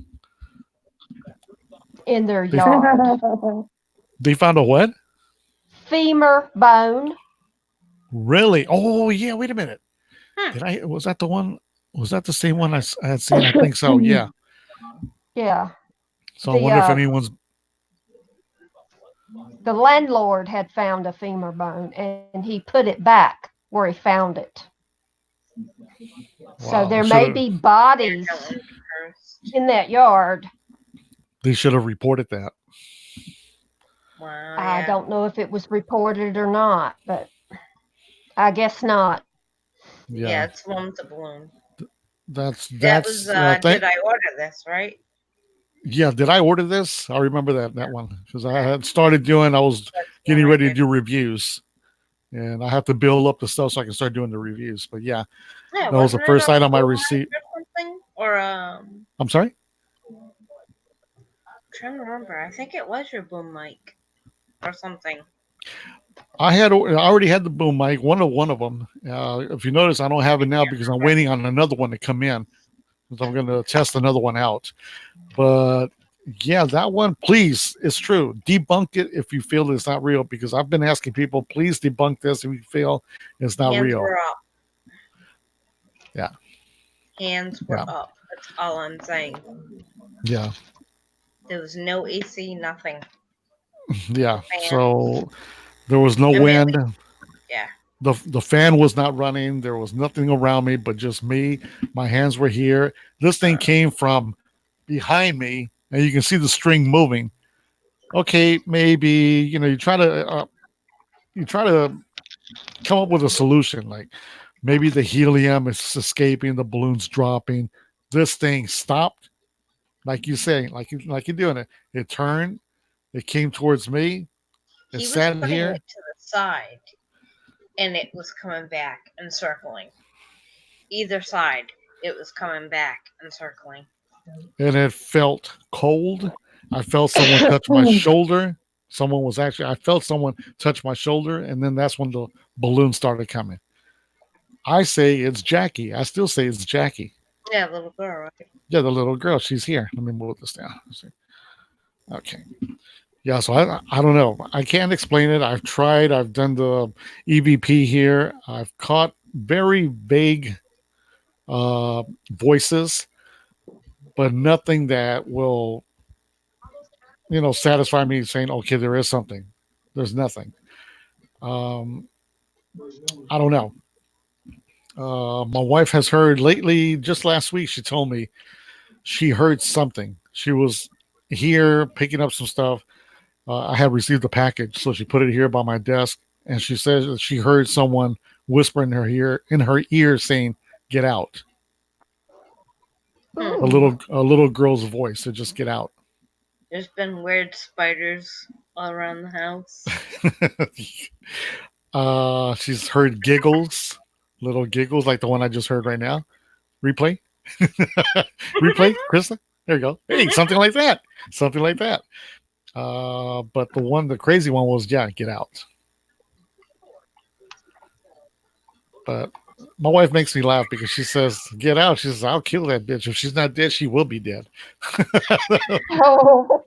D: in their
A: They-
D: yard.
A: They found a what?
D: Femur bone.
A: Really? Oh yeah. Wait a minute.
B: Hmm.
A: Did I? Was that the one? Was that the same one I had seen? I think so. Yeah.
D: Yeah.
A: So I wonder if
D: The
A: anyone's.
D: the landlord had found a femur bone and he put it back where he found it. So
A: Wow,
D: there may be bodies in that yard.
A: they should have reported that.
B: Wow,
D: I
B: yeah.
D: don't know if it was reported or not, but I guess not.
B: Yeah, it's one with the balloon.
A: That's
B: That was did I order this, right?
A: Yeah, did I order this? I remember that one because I had started doing. I was getting ready to do reviews, and I have to build up the stuff so I can start doing the reviews. But yeah,
B: Yeah,
A: that was the
B: wasn't it
A: first
B: a
A: item I
B: boom
A: received.
B: mic or something? Or
A: I'm sorry.
B: I'm trying to remember. I think it was your boom mic or something.
A: I already had the boom mic, one of them. If you notice, I don't have it now because I'm waiting on another one to come in. So I'm going to test another one out. But yeah, that one, please, it's true. Debunk it if you feel it's not real, because I've been asking people, please debunk this if you feel it's not
B: Hands
A: real.
B: were up.
A: Yeah.
B: Hands were up. That's all I'm saying.
A: Yeah.
B: There was no AC, nothing.
A: Yeah. So there was no wind.
B: Yeah.
A: The fan was not running. There was nothing around me but just me. My hands were here. This thing came from behind me, and you can see the string moving. Okay, maybe you try to come up with a solution. Like maybe the helium is escaping, the balloon's dropping. This thing stopped, like you say, like you're doing it. It turned. It came towards me. It
B: He was
A: sat
B: putting
A: here.
B: it to the side, and it was coming back and circling. Either side, it was coming back and circling.
A: And it felt cold. I felt someone touch my shoulder. I felt someone touch my shoulder, and then that's when the balloon started coming. I say it's Jackie. I still say it's Jackie.
B: Yeah, little girl, right?
A: Yeah, the little girl. She's here. Let me move this down. Okay. Yeah, so I don't know. I can't explain it. I've tried. I've done the EVP here. I've caught very vague voices, but nothing that will satisfy me saying, okay, there is something. There's nothing. I don't know. My wife has heard lately, just last week, she told me she heard something. She was here picking up some stuff. I had received a package, so she put it here by my desk, and she says that she heard someone whisper in her ear saying, "Get out." A little girl's voice to just get out.
B: There's been weird spiders all around the house.
A: She's heard giggles, little giggles like the one I just heard right now. Replay. Replay, Krista. There you go. Hey, something like that. Something like that. But the crazy one was, yeah, get out. But my wife makes me laugh because she says, get out. She says, I'll kill that bitch. If she's not dead, she will be dead.
D: Oh.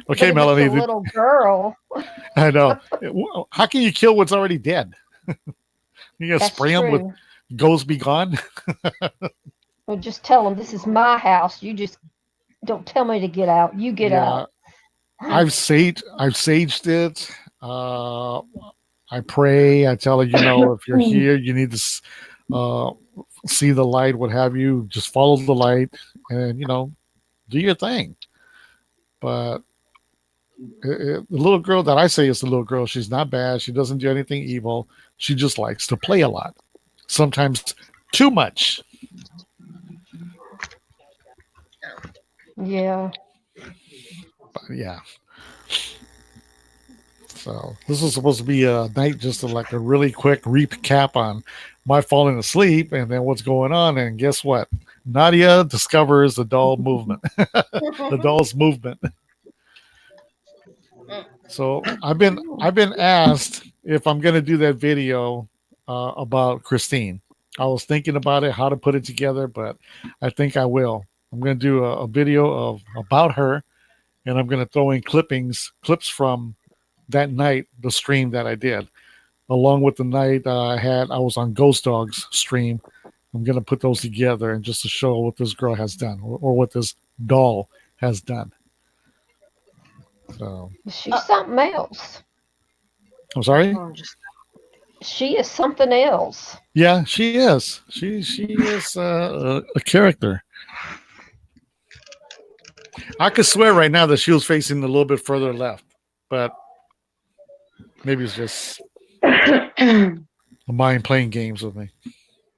A: Okay, Melanie.
D: It's a little girl.
A: I know. How can you kill what's already dead? You gotta spray them with "Ghosts Be Gone."
D: Well, just tell them this is my house. You just don't tell me to get out. You get out.
A: I've saged it. I pray. I tell her, if you're here, you need to see the light. What have you? Just follow the light, and do your thing. But the little girl that I say is the little girl, she's not bad. She doesn't do anything evil. She just likes to play a lot. Sometimes too much.
D: Yeah.
A: But yeah. So this is supposed to be a night, just like a really quick recap on my falling asleep and then what's going on. And guess what? Nadia discovers the doll movement, the doll's movement. So I've been asked if I'm going to do that video about Christine. I was thinking about it, how to put it together, but I think I will. I'm going to do a video about her, and I'm going to throw in clips from that night, the stream that I did, along with the night I was on Ghost Dog's stream. I'm going to put those together and just to show what this girl has done or what this doll has done. So
D: she's something else.
A: I'm sorry?
D: She is something else.
A: Yeah, she is. She is a character. I could swear right now that she was facing a little bit further left, but maybe it's just a mind playing games with me.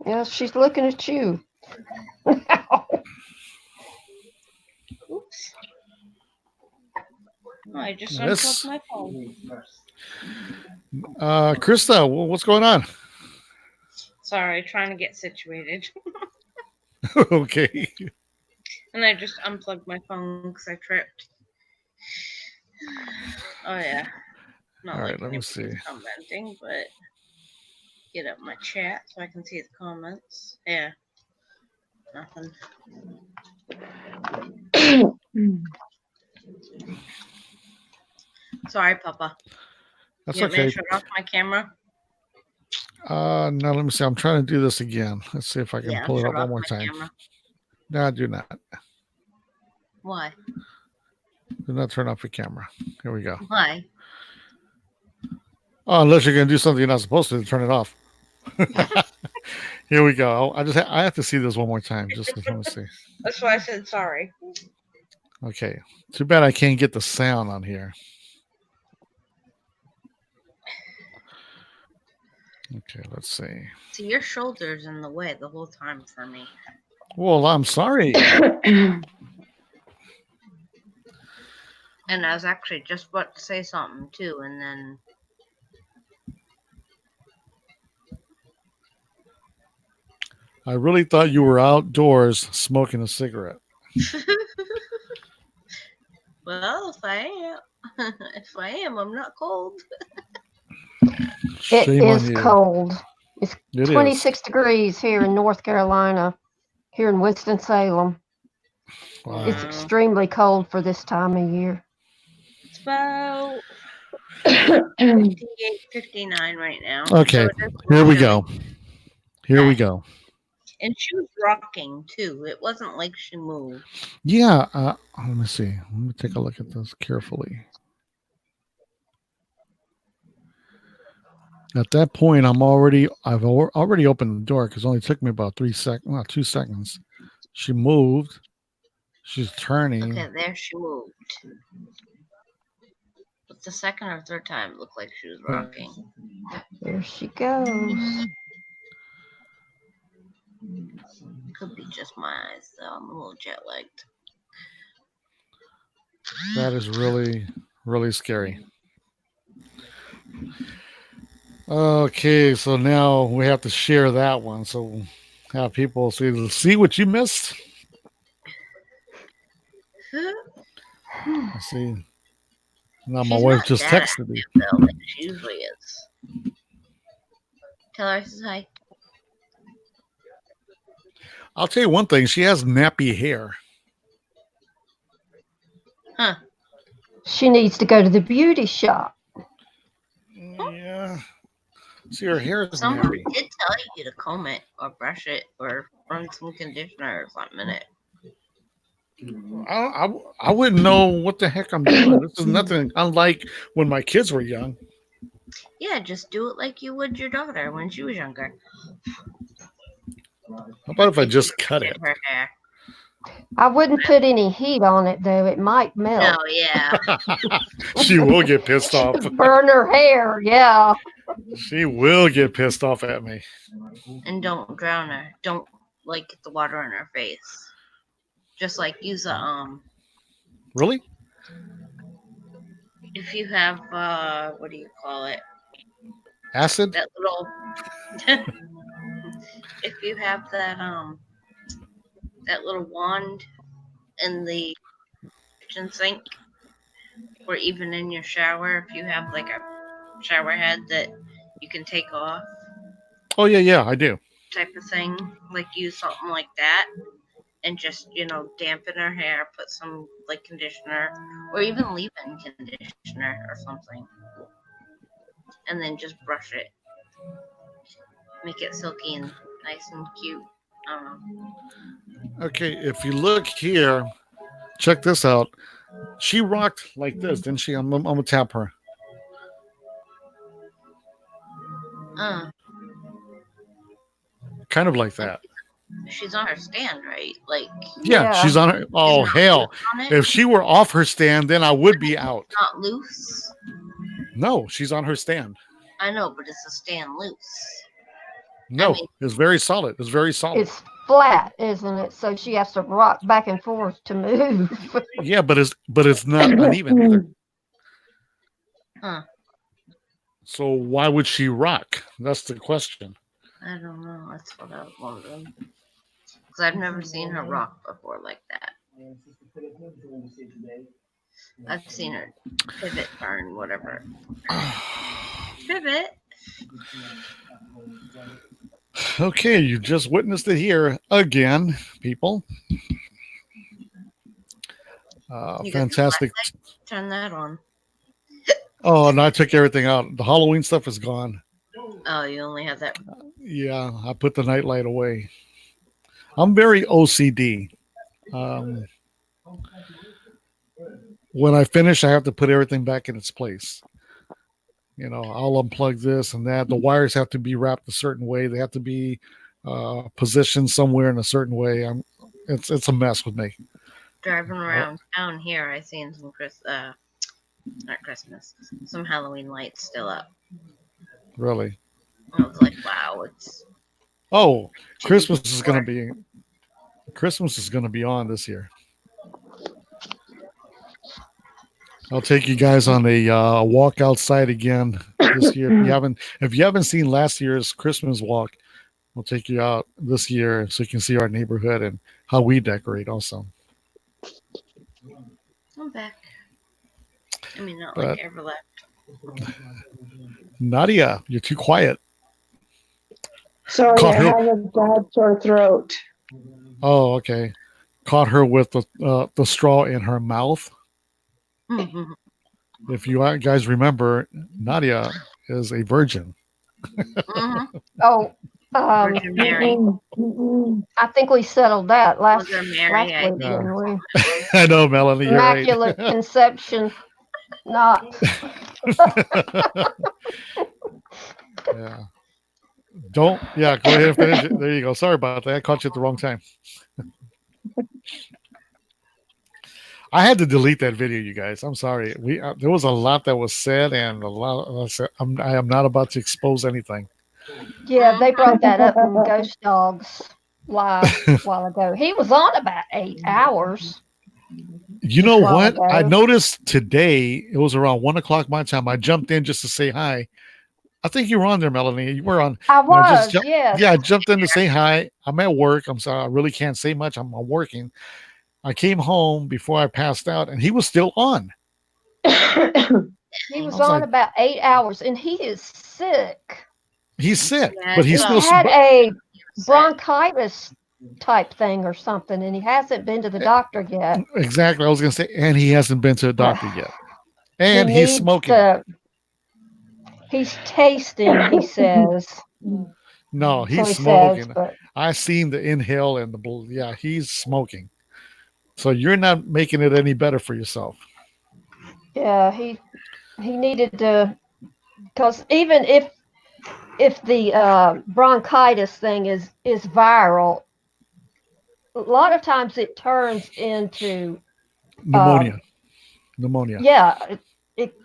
D: Yeah, she's looking at you.
B: Oops. Oh, I just
A: This-
B: unplugged my phone.
A: Krista, what's going on?
B: Sorry, trying to get situated.
A: Okay.
B: And I just unplugged my phone because I tripped. Oh yeah. Not
A: All right,
B: like
A: let me
B: anybody's
A: see.
B: commenting, but get up my chat so I can see the comments. Yeah. Nothing. Sorry, Papa.
A: That's
B: You want me
A: okay.
B: to shut off my camera?
A: No, let me see. I'm trying to do this again. Let's see if I can
B: Yeah,
A: pull it
B: shut
A: up
B: off
A: one more
B: my
A: time.
B: camera.
A: No, do not.
B: Why?
A: Do not turn off your camera. Here we go.
B: Why?
A: Oh, unless you're going to do something you're not supposed to turn it off. Here we go. I have to see this one more time. Just let me see.
B: That's why I said sorry.
A: Okay. Too bad I can't get the sound on here. Okay, let's see.
B: See, your shoulder's in the way the whole time for me.
A: Well, I'm sorry.
B: And I was actually just about to say something too, and then
A: I really thought you were outdoors smoking a cigarette.
B: well, if I am, I'm not cold.
D: It
A: Shame on
D: is
A: you.
D: cold. It's
A: It
D: 26 degrees here in North Carolina, here in Winston-Salem.
A: Wow.
D: It's extremely cold for this time of year.
B: It's about 58, 59 right now.
A: Okay,
B: it is
A: here we
B: chilly.
A: go. Here we go.
B: And she was rocking too. It wasn't like she moved.
A: Yeah. Let me see. Let me take a look at this carefully. At that point, I've already opened the door because it only took me about 2 seconds. She moved. She's turning.
B: Okay, there she moved. But the second or third time it looked like she was rocking.
D: There she goes.
B: Could be just my eyes though. I'm a little jet lagged.
A: That is really, really scary. Okay, so now we have to share that one. So have people see what you missed. I see. Now my
B: She's
A: wife
B: not
A: just
B: that
A: texted me.
B: active, though, like she usually is. Tell her I said hi.
A: I'll tell you one thing. She has nappy hair.
B: Huh.
D: She needs to go to the beauty shop.
A: Yeah. See, her hair is
B: Someone
A: nappy.
B: did tell you to comb it or brush it or run some conditioner or something in it.
A: I wouldn't know what the heck I'm doing. This is nothing unlike when my kids were young.
B: Yeah, just do it like you would your daughter when she was younger.
A: How about if I just cut
B: Did
A: it?
B: her hair.
D: I wouldn't put any heat on it, though. It might
B: No,
D: melt.
B: yeah.
A: She will get pissed off.
D: Burn her hair, yeah.
A: She will get pissed off at me.
B: And don't drown her. Don't like get the water in her face. Just like use a
A: Really?
B: if you have what do you call it?
A: Acid?
B: That little if you have that little wand in the kitchen sink or even in your shower, if you have like a shower head that you can take off
A: Oh, yeah, I do.
B: type of thing, like use something like that and just dampen her hair, put some like conditioner or even leave-in conditioner or something, and then just brush it, make it silky and nice and cute. I don't know.
A: Okay, if you look here, check this out. She rocked like this, didn't she? I'm going to tap her.
B: Uh,
A: Kind of like that.
B: she's on her stand, right? Like,
A: Yeah, she's on her. Oh,
B: not
A: hell.
B: loose on it?
A: If she were off her stand, then I would be out.
B: Not loose.
A: No, she's on her stand.
B: I know, but it's a stand loose.
A: No,
B: mean-
A: it's very solid. It's very solid.
D: It's flat, isn't it? So she has to rock back and forth to move.
A: Yeah, but it's not uneven either.
B: Huh.
A: So why would she rock? That's the question.
B: I don't know. That's what I was wondering. Because I've never seen her rock before like that. I've seen her pivot, turn, whatever. Pivot.
A: Okay, you just witnessed it here again, people.
B: You got the
A: Fantastic.
B: Turn that on.
A: Oh, and I took everything out. The Halloween stuff is gone.
B: Oh, you only have that.
A: Yeah, I put the nightlight away. I'm very OCD. When I finish, I have to put everything back in its place. You know, I'll unplug this and that. The wires have to be wrapped a certain way. They have to be positioned somewhere in a certain way. It's a mess with me.
B: Driving around town here, I seen some not Christmas, some Halloween lights still up.
A: Really.
B: I was like, wow, it's.
A: Oh, Christmas is going to be on this year. I'll take you guys on a walk outside again this year. If you haven't seen last year's Christmas walk, we'll take you out this year so you can see our neighborhood and how we decorate also.
B: I'm back. I mean, not
A: But-
B: like ever left.
A: Nadia, you're too quiet.
C: Sorry,
A: Caught
C: I
A: her.
C: have a bad sore throat.
A: Oh, okay. Caught her with the straw in her mouth.
B: Mhm.
A: If you guys remember, Nadia is a virgin.
B: Mhm.
D: Oh,
B: Virgin Mary.
D: I think we settled that last
B: Virgin Mary, I
D: week,
B: think.
D: didn't we?
A: I know, Melanie. You're right.
D: Immaculate conception, not.
A: Yeah. Go ahead and finish it. There you go. Sorry about that. I caught you at the wrong time. I had to delete that video, you guys. I'm sorry. There was a lot that was said, and I am not about to expose anything.
D: Yeah, they brought that up in Ghost Dogs live a while ago. He was on about 8 hours.
A: You know
D: While
A: what?
D: ago.
A: I noticed today, it was around 1:00 my time. I jumped in just to say hi. I think you were on there, Melanie. You were on.
D: I was,
A: just
D: yes.
A: Yeah, I jumped in to say hi. I'm at work. I'm sorry. I really can't say much. I'm working. I came home before I passed out, and he was still on.
D: He was
A: I was
D: on
A: like-
D: about 8 hours, and he is sick.
A: He's sick,
B: Yeah,
A: but he's
B: so-
A: still.
D: He had a bronchitis type thing or something, and he hasn't been to the doctor yet.
A: Exactly. I was going to say, and he hasn't been to a doctor yet. And
D: He
A: he's
D: needs
A: smoking.
D: He's tasting, he says.
A: No,
D: So
A: he's
D: he
A: smoking.
D: says, but
A: I seen the inhale and the yeah, he's smoking. So you're not making it any better for yourself.
D: yeah, he needed to, because even if the bronchitis thing is
A: Uh,
D: viral, a lot of times it turns into
A: Pneumonia.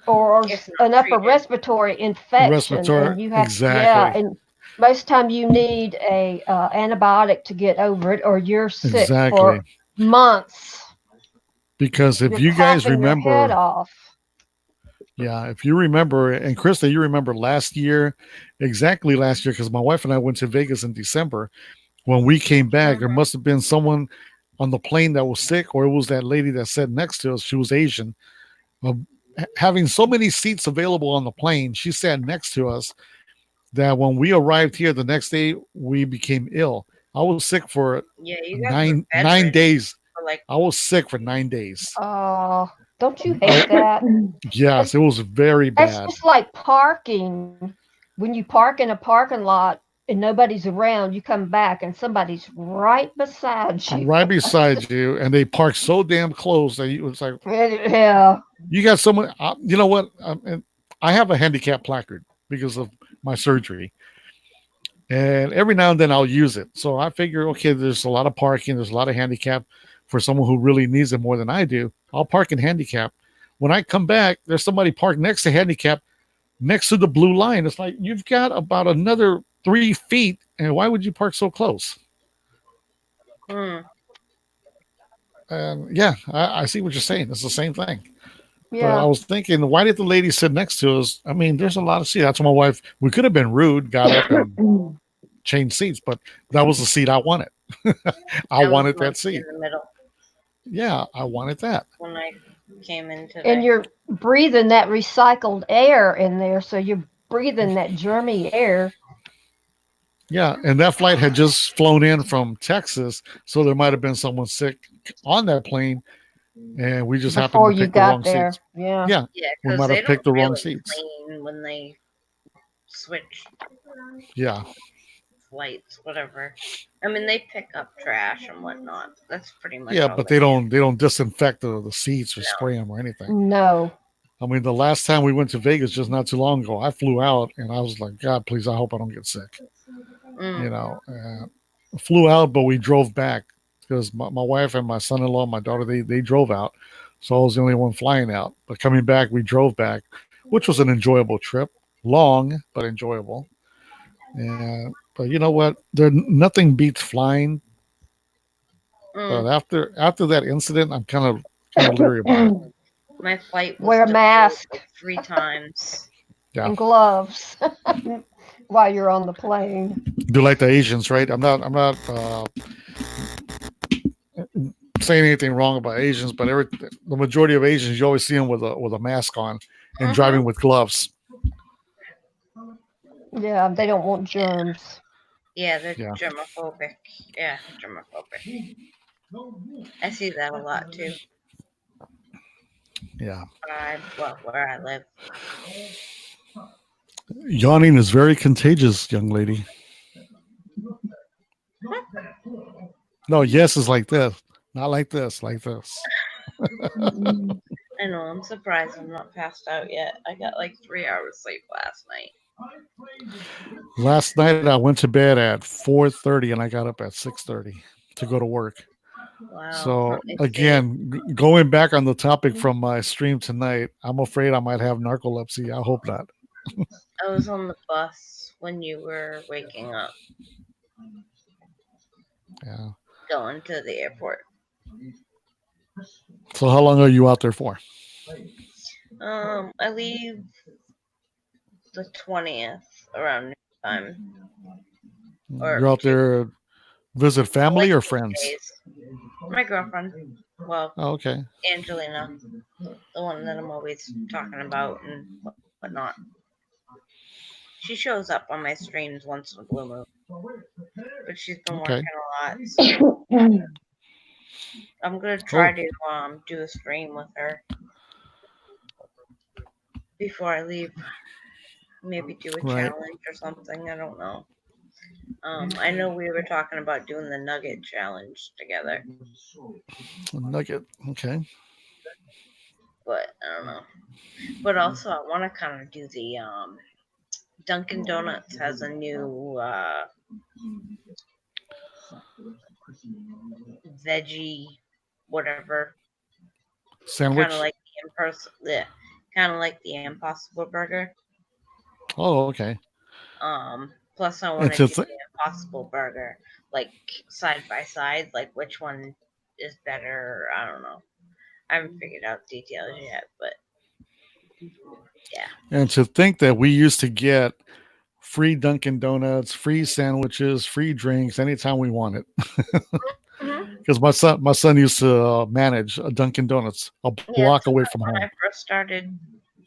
D: or
B: If not
D: an upper
B: treated.
D: respiratory infection.
A: Respiratory,
D: and you have,
A: exactly.
D: Yeah, and most time you need a antibiotic to get over it, or you're sick
A: Exactly.
D: for months.
A: Because if
D: You're
A: you guys
D: coughing your head
A: remember,
D: off.
A: yeah, if you remember, and Krista, you remember exactly last year, because my wife and I went to Vegas in December. When we came back, there must have been someone on the plane that was sick, or it was that lady that sat next to us. She was Asian. Having so many seats available on the plane, she sat next to us that when we arrived here the next day, we became ill. I was sick for
B: Yeah, you guys
A: nine
B: were bedridden
A: days.
B: for like
A: I was sick for 9 days.
D: Oh, don't you hate that?
A: Yes, it was very
D: That's
A: bad.
D: just like parking. When you park in a parking lot and nobody's around, you come back and somebody's right beside you.
A: Right beside you, and they parked so damn close that it's like
D: Yeah.
A: you got someone. You know what? I have a handicap placard because of my surgery. and every now and then I'll use it. So I figure, okay, there's a lot of parking, there's a lot of handicap for someone who really needs it more than I do. I'll park in handicap. When I come back, there's somebody parked next to handicap, next to the blue line. It's like, you've got about another 3 feet, and why would you park so close?
B: Hmm.
A: And yeah, I see what you're saying. It's the same thing. But I
D: Yeah.
A: was thinking, why did the lady sit next to us? I mean, there's a lot of seats. That's my wife. We could have been rude, got up and changed seats, but that was the seat I wanted. I
B: I was
A: wanted that
B: mostly
A: seat.
B: in the middle
A: Yeah, I wanted that.
B: when I came in today.
D: And you're breathing that recycled air in there, so you're breathing that germy air.
A: Yeah, and that flight had just flown in from Texas, so there might have been someone sick on that plane, and we just happened
D: Before
A: to
D: you
A: pick the
D: got
A: wrong
D: there.
A: seats.
D: Yeah.
A: Yeah,
B: Yeah,
A: we
B: because
A: might
B: they
A: have
B: don't
A: picked the wrong
B: really
A: seats.
B: clean when they switch
A: Yeah,
B: flights, whatever. I mean, they pick up trash and whatnot. That's pretty much
A: yeah,
B: all
A: but
B: they
A: they
B: do.
A: don't disinfect the seats or
B: No.
A: spray them or anything.
D: No.
A: I mean, the last time we went to Vegas just not too long ago, I flew out and I was like, God, please, I hope I don't get sick.
B: Mm.
A: You know, flew out, but we drove back because my wife and my son-in-law, my daughter, they drove out, so I was the only one flying out. But coming back, we drove back, which was an enjoyable trip, long but enjoyable. And but you know what? There nothing beats flying. But
B: Mm.
A: after that incident, I'm kind of leery about it.
B: My flight was
D: Wear a
B: delayed
D: mask
B: like 3 times.
A: Yeah,
D: and gloves while you're on the plane.
A: do like the Asians, right? I'm not saying anything wrong about Asians, but the majority of Asians, you always see them with a mask on and driving with gloves.
D: Yeah, they don't want germs.
B: Yeah, they're
A: Yeah.
B: germophobic. Yeah, germophobic. I see that a lot too.
A: Yeah.
B: Where I live.
A: Yawning is very contagious, young lady. No, yes is like this. Not like this, like this.
B: I know, I'm surprised I'm not passed out yet. I got like 3 hours sleep last night.
A: Last night I went to bed at 4:30 and I got up at 6:30 to go to work.
B: Wow.
A: So
B: Let me see.
A: again, going back on the topic from my stream tonight, I'm afraid I might have narcolepsy. I hope not.
B: I was on the bus when you were waking up,
A: Yeah.
B: going to the airport.
A: So how long are you out there for?
B: I leave the 20th around noontime. Or
A: You're out there visit family
B: like
A: or
B: 2
A: friends?
B: days. My girlfriend. Well,
A: Oh, okay.
B: Angelina, the one that I'm always talking about and whatnot. She shows up on my streams once in a blue moon, but she's been
A: Okay.
B: working a lot. So I'm gonna try to do a stream with her before I leave. Maybe do a
A: Right.
B: challenge or something. I don't know. I know we were talking about doing the nugget challenge together,
A: Nugget. Okay.
B: but I don't know. But also, I want to kind of do the Dunkin' Donuts has a new veggie whatever,
A: Sandwich.
B: kind of like the Impossible Burger.
A: Oh, okay.
B: Plus I want
A: It's
B: to do
A: just
B: the Impossible Burger, like side by side, like which one is better. I don't know. I haven't figured out details yet, but yeah.
A: and to think that we used to get free Dunkin' Donuts, free sandwiches, free drinks anytime we wanted.
B: Mm-hmm.
A: Because my son used to manage a Dunkin' Donuts a block away from
B: When
A: home.
B: I first started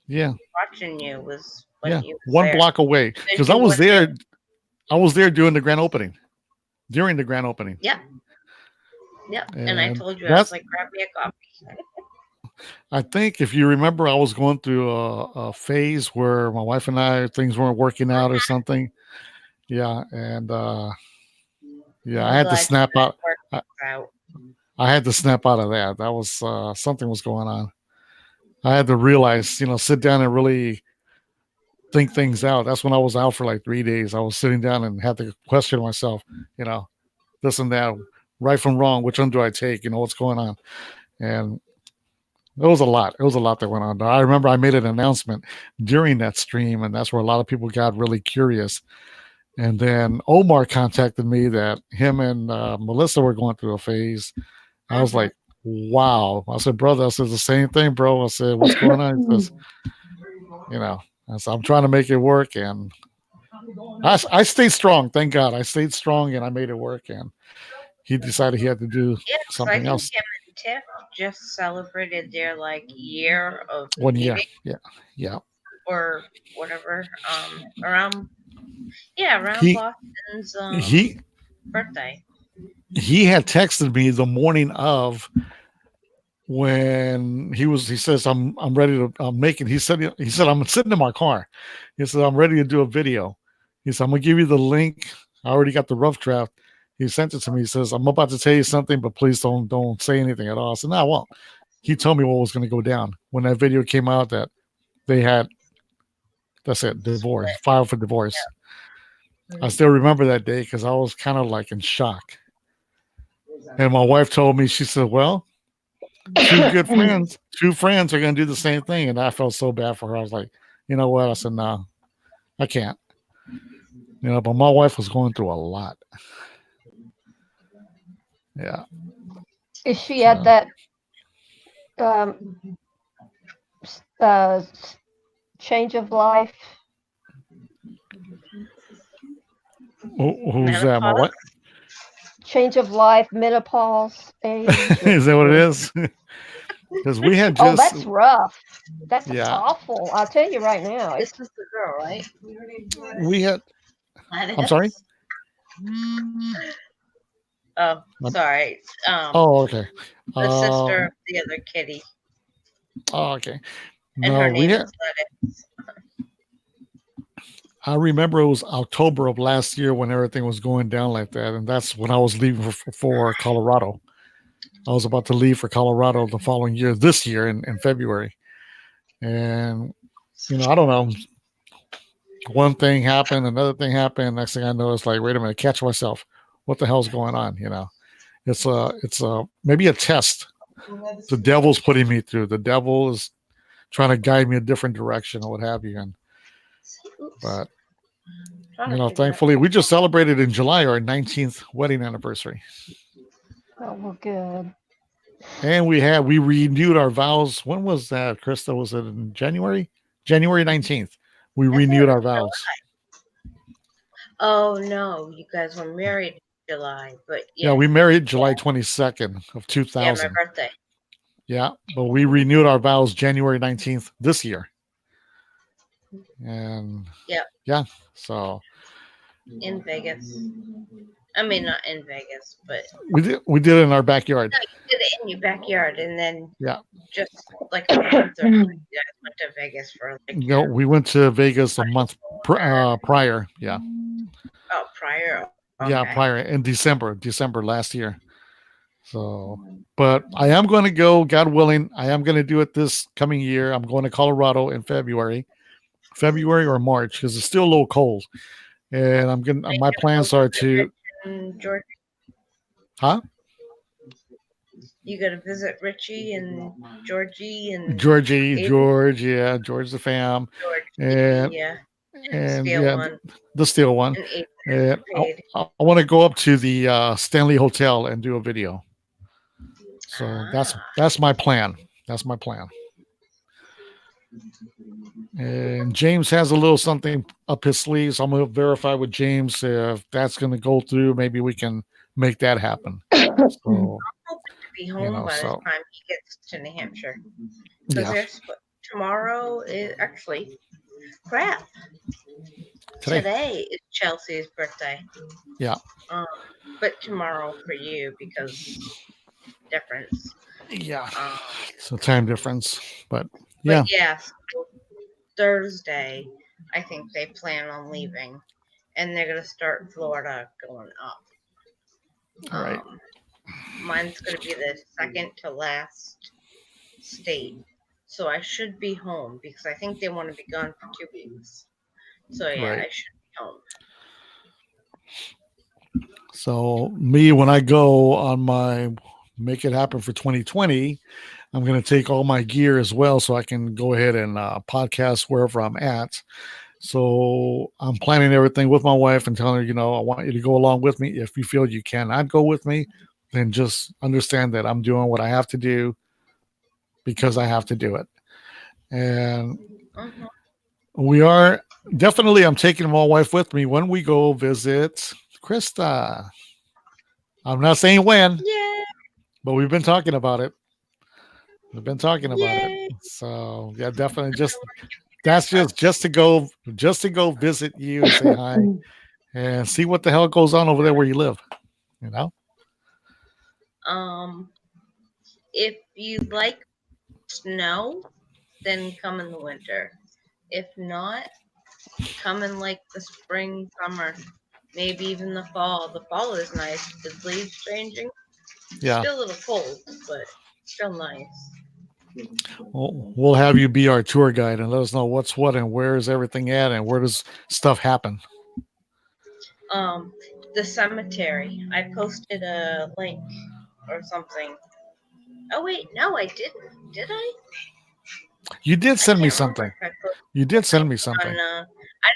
A: Yeah,
B: watching you was when
A: yeah,
B: you was
A: one
B: there.
A: block away. Because I was there. I was there during the grand opening. During the grand opening.
B: Yep. And I
A: And
B: told you, I was like, grab me a coffee.
A: I think if you remember, I was going through a phase where my wife and I things weren't working out or something. Yeah, and yeah, I had to snap out. I had to snap out of that. That was something was going on. I had to realize, sit down and really think things out. That's when I was out for like 3 days. I was sitting down and had to question myself, this and that, right from wrong. Which one do I take? What's going on? And it was a lot. It was a lot that went on. I remember I made an announcement during that stream, and that's where a lot of people got really curious. And then Omar contacted me that him and Melissa were going through a phase. I was like, wow. I said, brother, I said the same thing, bro. I said, what's going on? He says, I said, I'm trying to make it work. And I stayed strong. Thank God. I stayed strong and I made it work. And he decided he had to do something else.
B: Him and Tiff just celebrated their year of
A: 1 year.
B: dating
A: Yeah.
B: or whatever. Around Boston's birthday.
A: He had texted me the morning of when he says, I'm ready to make it. He said, I'm sitting in my car. He said, I'm ready to do a video. He said, I'm gonna give you the link. I already got the rough draft. He sent it to me. He says, I'm about to tell you something, but please don't say anything at all. I said, no, I won't. He told me what was going to go down when that video came out, that they had, that's it, divorce, filed for divorce. Yeah. I still remember that day because I was kind of like in shock. And my wife told me, she said, well, two friends are going to do the same thing. And I felt so bad for her. I was like, you know what? I said, no, I can't. But my wife was going through a lot. Yeah.
D: Is she at that change of life?
A: Who's that? My what?
D: Change of life, menopause age.
A: Is that what it is? Because we had just.
D: Oh, that's rough. That's awful. I'll tell you right now.
B: This is the girl, right?
A: We had. I'm sorry.
B: Oh, sorry.
A: Okay.
B: The sister of the other kitty.
A: Oh, okay.
B: And her name is Lettuce.
A: I remember it was October of last year when everything was going down like that, and that's when I was leaving for Colorado. I was about to leave for Colorado the following year, this year in February. And, I don't know. One thing happened, another thing happened. Next thing I know, it's like, wait a minute, catch myself. What the hell's going on? It's maybe a test. The devil's putting me through. The devil is trying to guide me a different direction or what have you. But thankfully, we just celebrated in July our 19th wedding anniversary.
D: Oh, well, good.
A: And we renewed our vows. When was that, Krista? Was it in January? January 19th. We renewed our vows.
B: Oh no, you guys were married in July, but
A: yeah, we married July 22nd of 2000.
B: Yeah, my birthday.
A: Yeah, but we renewed our vows January 19th this year. And yeah, so
B: in Vegas. I mean, not in Vegas, but
A: we did it in our backyard.
B: No, you did it in your backyard, and then just like a month or you guys went to Vegas for
A: no, we went to Vegas a month prior. Yeah.
B: Oh, prior. Okay.
A: Yeah, prior in December last year. So, but I am going to go, God willing. I am going to do it this coming year. I'm going to Colorado in February or March because it's still a little cold, and my plans are to.
B: Georgia.
A: Huh?
B: You got to visit Richie and Georgie and
A: George the Fam, and the steel one. And I want to go up to the Stanley Hotel and do a video. So that's my plan. That's my plan. And James has a little something up his sleeves. I'm going to verify with James if that's going to go through. Maybe we can make that happen. So,
B: be home by the time he gets to New Hampshire. Because tomorrow is actually crap. Today is Chelsea's birthday.
A: Yeah.
B: But tomorrow for you because difference.
A: Yeah. So time difference, but
B: yeah. So Thursday, I think they plan on leaving, and they're gonna start Florida going up.
A: All right.
B: Mine's gonna be the second to last state, so I should be home because I think they want to be gone for 2 weeks. So yeah,
A: Right.
B: I should be home.
A: So me, when I go on my Make It Happen for 2020, I'm going to take all my gear as well so I can go ahead and podcast wherever I'm at. So I'm planning everything with my wife and telling her, I want you to go along with me. If you feel you cannot go with me, then just understand that I'm doing what I have to do because I have to do it. And
B: Mhm.
A: we are definitely, I'm taking my wife with me when we go visit Krista. I'm not saying when,
B: Yay!
A: but we've been talking about it. We've been talking about it.
B: Yay!
A: So yeah, definitely that's just to go visit you and say hi and see what the hell goes on over there where you live. You know?
B: Um, if you like snow, then come in the winter. If not, come in like the spring, summer, maybe even the fall. The fall is nice with leaves changing.
A: Yeah.
B: Still a little cold, but still nice.
A: We'll have you be our tour guide and let us know what's what and where is everything at and where does stuff happen.
B: The cemetery. I posted a link or something. Oh wait, no, I didn't. Did I?
A: You did
B: I
A: send me
B: can't remember
A: something.
B: if I posted
A: You did send me
B: it
A: something.
B: on. I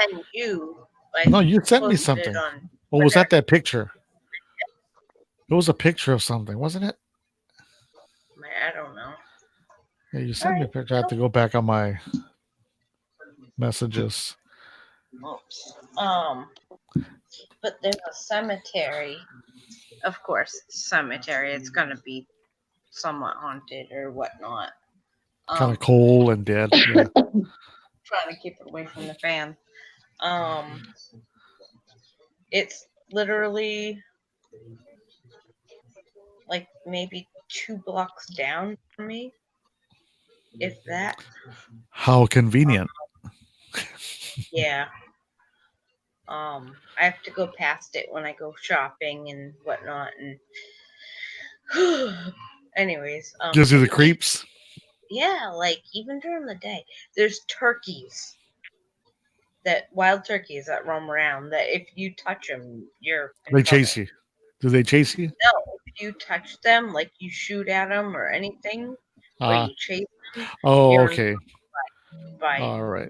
B: didn't send you. I
A: No, you sent me
B: posted it
A: something.
B: on.
A: Or was
B: Twitter.
A: that picture? It was a picture of something, wasn't it?
B: I don't know.
A: Yeah, you sent me a
B: Alright,
A: picture. I have to go back on my messages.
B: Oops. But there's a cemetery. Of course, cemetery. It's gonna be somewhat haunted or whatnot.
A: Kind of cold and dead. Yeah.
B: Trying to keep it away from the fan. It's literally like maybe 2 blocks down from me, if that.
A: How convenient.
B: Yeah. I have to go past it when I go shopping and whatnot, and anyways,
A: Gives you the creeps.
B: yeah, like even during the day, there's turkeys, wild turkeys that roam around. That if you touch them, you're in
A: They
B: trouble.
A: chase you. Do they chase you?
B: No, if you touch them, like you shoot at them or anything, or you chase them,
A: Oh,
B: you're
A: okay.
B: by
A: All right.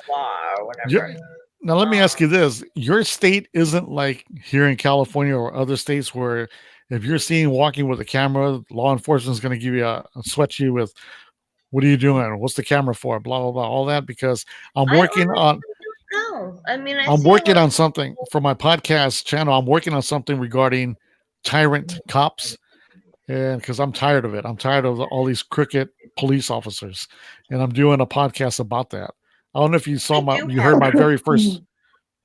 B: law or whatever.
A: Now, let me ask you this. Your state isn't like here in California or other states where if you're seen walking with a camera, law enforcement is going to give you sweat you with, what are you doing? What's the camera for? Blah, blah, blah, all that, because I'm working on
B: No, I mean I
A: I'm
B: see a
A: working
B: lot
A: on
B: of
A: something
B: people-
A: for my podcast channel. I'm working on something regarding tyrant cops, and because I'm tired of it. I'm tired of all these crooked police officers, and I'm doing a podcast about that. I don't know if you saw you heard my very first.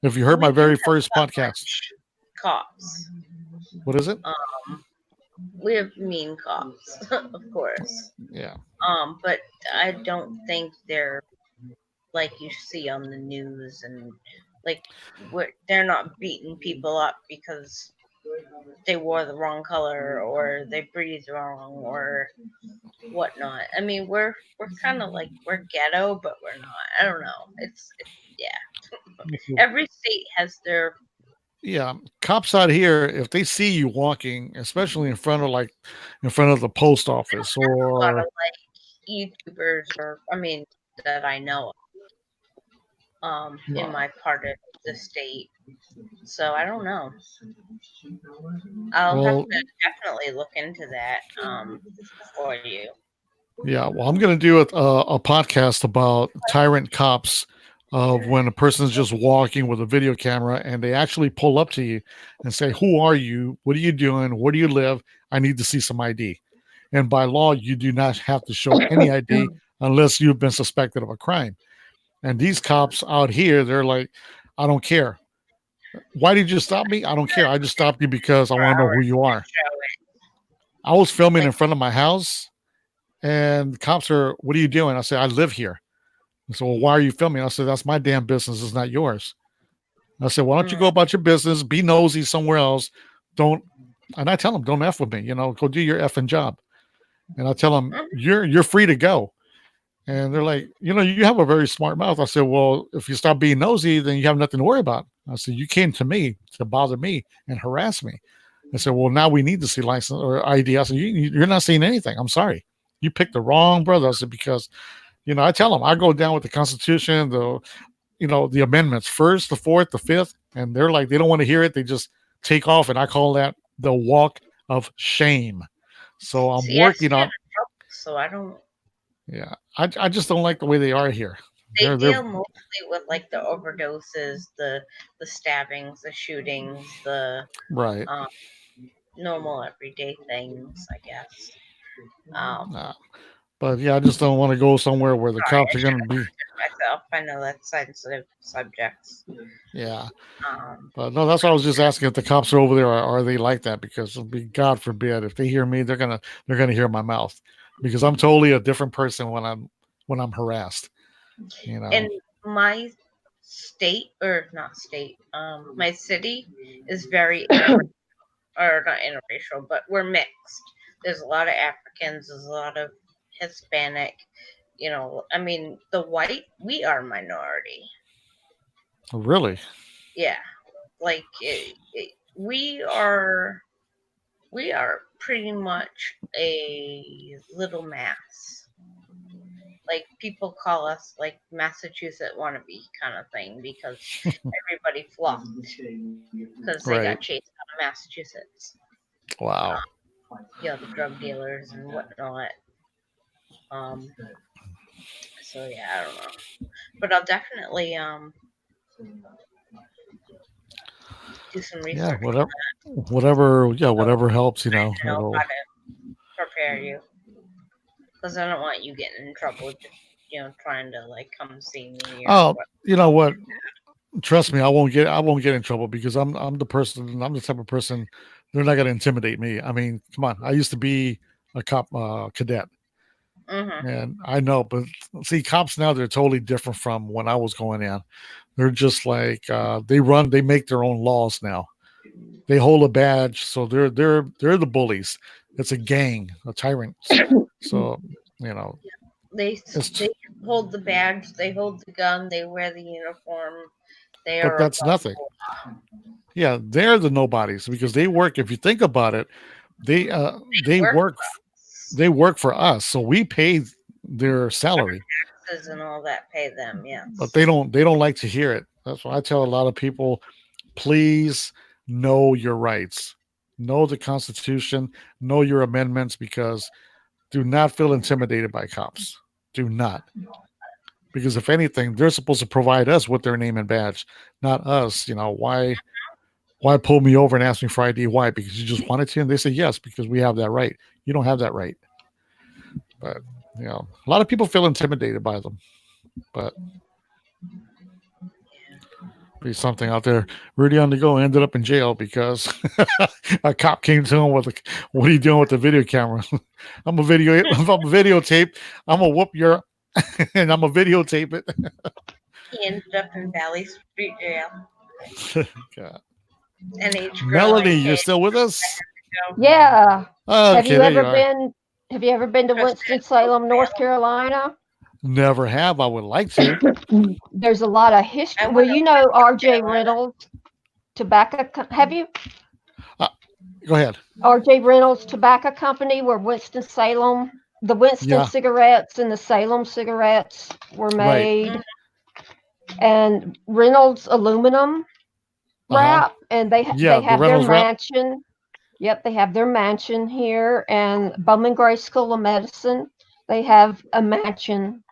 A: If you heard my very first podcast,
B: cops.
A: what is it?
B: We have mean cops, of course.
A: Yeah.
B: But I don't think they're like you see on the news, and like they're not beating people up because they wore the wrong color or they breathed wrong or whatnot. I mean, we're kind of like we're ghetto, but we're not. I don't know. It's yeah. Every state has their
A: Yeah, cops out here, if they see you walking, especially in front of the post office
B: a lot
A: or
B: of like YouTubers, or I mean that I know of, in my part of the state. So I don't know. I'll have
A: well,
B: to definitely look into that for you.
A: yeah, well, I'm going to do a podcast about tyrant cops of when a person's just walking with a video camera and they actually pull up to you and say, "Who are you? What are you doing? Where do you live? I need to see some ID." And by law, you do not have to show any ID unless you've been suspected of a crime. And these cops out here, they're like, "I don't care. Why did you stop me? I don't care. I just stopped you because I want to know who you are." I was filming in front of my house. And the cops are, "What are you doing?" I said, "I live here." And so, "Well, why are you filming?" I said, "That's my damn business. It's not yours." I said, "Why don't you go about your business? Be nosy somewhere else. Don't." And I tell them, "Don't F with me. Go do your effing job." And I tell them, "You're free to go." And they're like, you have a very smart mouth. I said, well, if you stop being nosy, then you have nothing to worry about. I said, you came to me to bother me and harass me. I said, well, now we need to see license or ID. I said, you're not seeing anything. I'm sorry. You picked the wrong brother. I said, because, I tell them I go down with the Constitution, the amendments, first, the fourth, the fifth, and they're like, they don't want to hear it. They just take off. And I call that the walk of shame. So I'm
B: See,
A: working on,
B: so I don't.
A: yeah, I just don't like the way they are here.
B: They
A: They're
B: deal mostly with like the overdoses, the stabbings, the shootings, the
A: right.
B: normal everyday things, I guess.
A: But yeah, I just don't want to go somewhere where the
B: Sorry,
A: cops are going to be.
B: myself. I know that's sensitive subjects.
A: Yeah. But no, that's why I was just asking if the cops are over there. Are they like that? Because it'll be, God forbid, if they hear me, they're gonna hear my mouth, because I'm totally a different person when I'm harassed.
B: In my state, or not state, my city is very or not interracial, but we're mixed. There's a lot of Africans. There's a lot of Hispanic. I mean, the white, we are minority.
A: Really?
B: Yeah, like we are pretty much a little mass. Like, people call us like Massachusetts wannabe kind of thing, because everybody flocked because they got chased out of Massachusetts.
A: Wow.
B: The drug dealers and whatnot. So yeah, I don't know, but I'll definitely do some research.
A: Yeah, whatever helps.
B: I know how to prepare you, because I don't want you getting in trouble. Trying to like come see me.
A: You know what? Trust me, I won't get in trouble, because I'm the type of person, they're not going to intimidate me. I mean, come on. I used to be a cop cadet. And I know, but see, cops now, they're totally different from when I was going in. They're just like, they make their own laws now. They hold a badge, so they're the bullies. It's a gang, a tyrant. So
B: they hold the badge, they hold the gun, they wear the uniform.
A: But that's nothing. Yeah, they're the nobodies, because they work. If you think about it, they work. They work for us, so we pay their salary.
B: Taxes and all that pay them, yes.
A: But they don't like to hear it. That's why I tell a lot of people, please know your rights, know the Constitution, know your amendments, because do not feel intimidated by cops. Do not. Because if anything, they're supposed to provide us with their name and badge, not us. Why pull me over and ask me for ID? Why? Because you just wanted to? And they say yes, because we have that right. You don't have that right. But a lot of people feel intimidated by them. But be something out there. Rudy on the Go ended up in jail because a cop came to him with, "What are you doing with the video camera?" I'm a videotape. I'm gonna whoop your and I'm gonna videotape it.
B: He ended up in Valley Street Jail.
A: God.
B: Melanie,
A: you're still with us?
D: Yeah.
A: Okay,
D: have you ever been to Winston-Salem, North Carolina?
A: Never have. I would like to.
D: There's a lot of history. Well, R.J. Reynolds Tobacco. Have you?
A: Go ahead.
D: R.J. Reynolds Tobacco Company, where Winston-Salem, the Winston cigarettes and the Salem cigarettes were made. Right. And Reynolds aluminum wrap, and they have their mansion. Wrap. Yep, they have their mansion here, and Bowman Gray School of Medicine. They have a mansion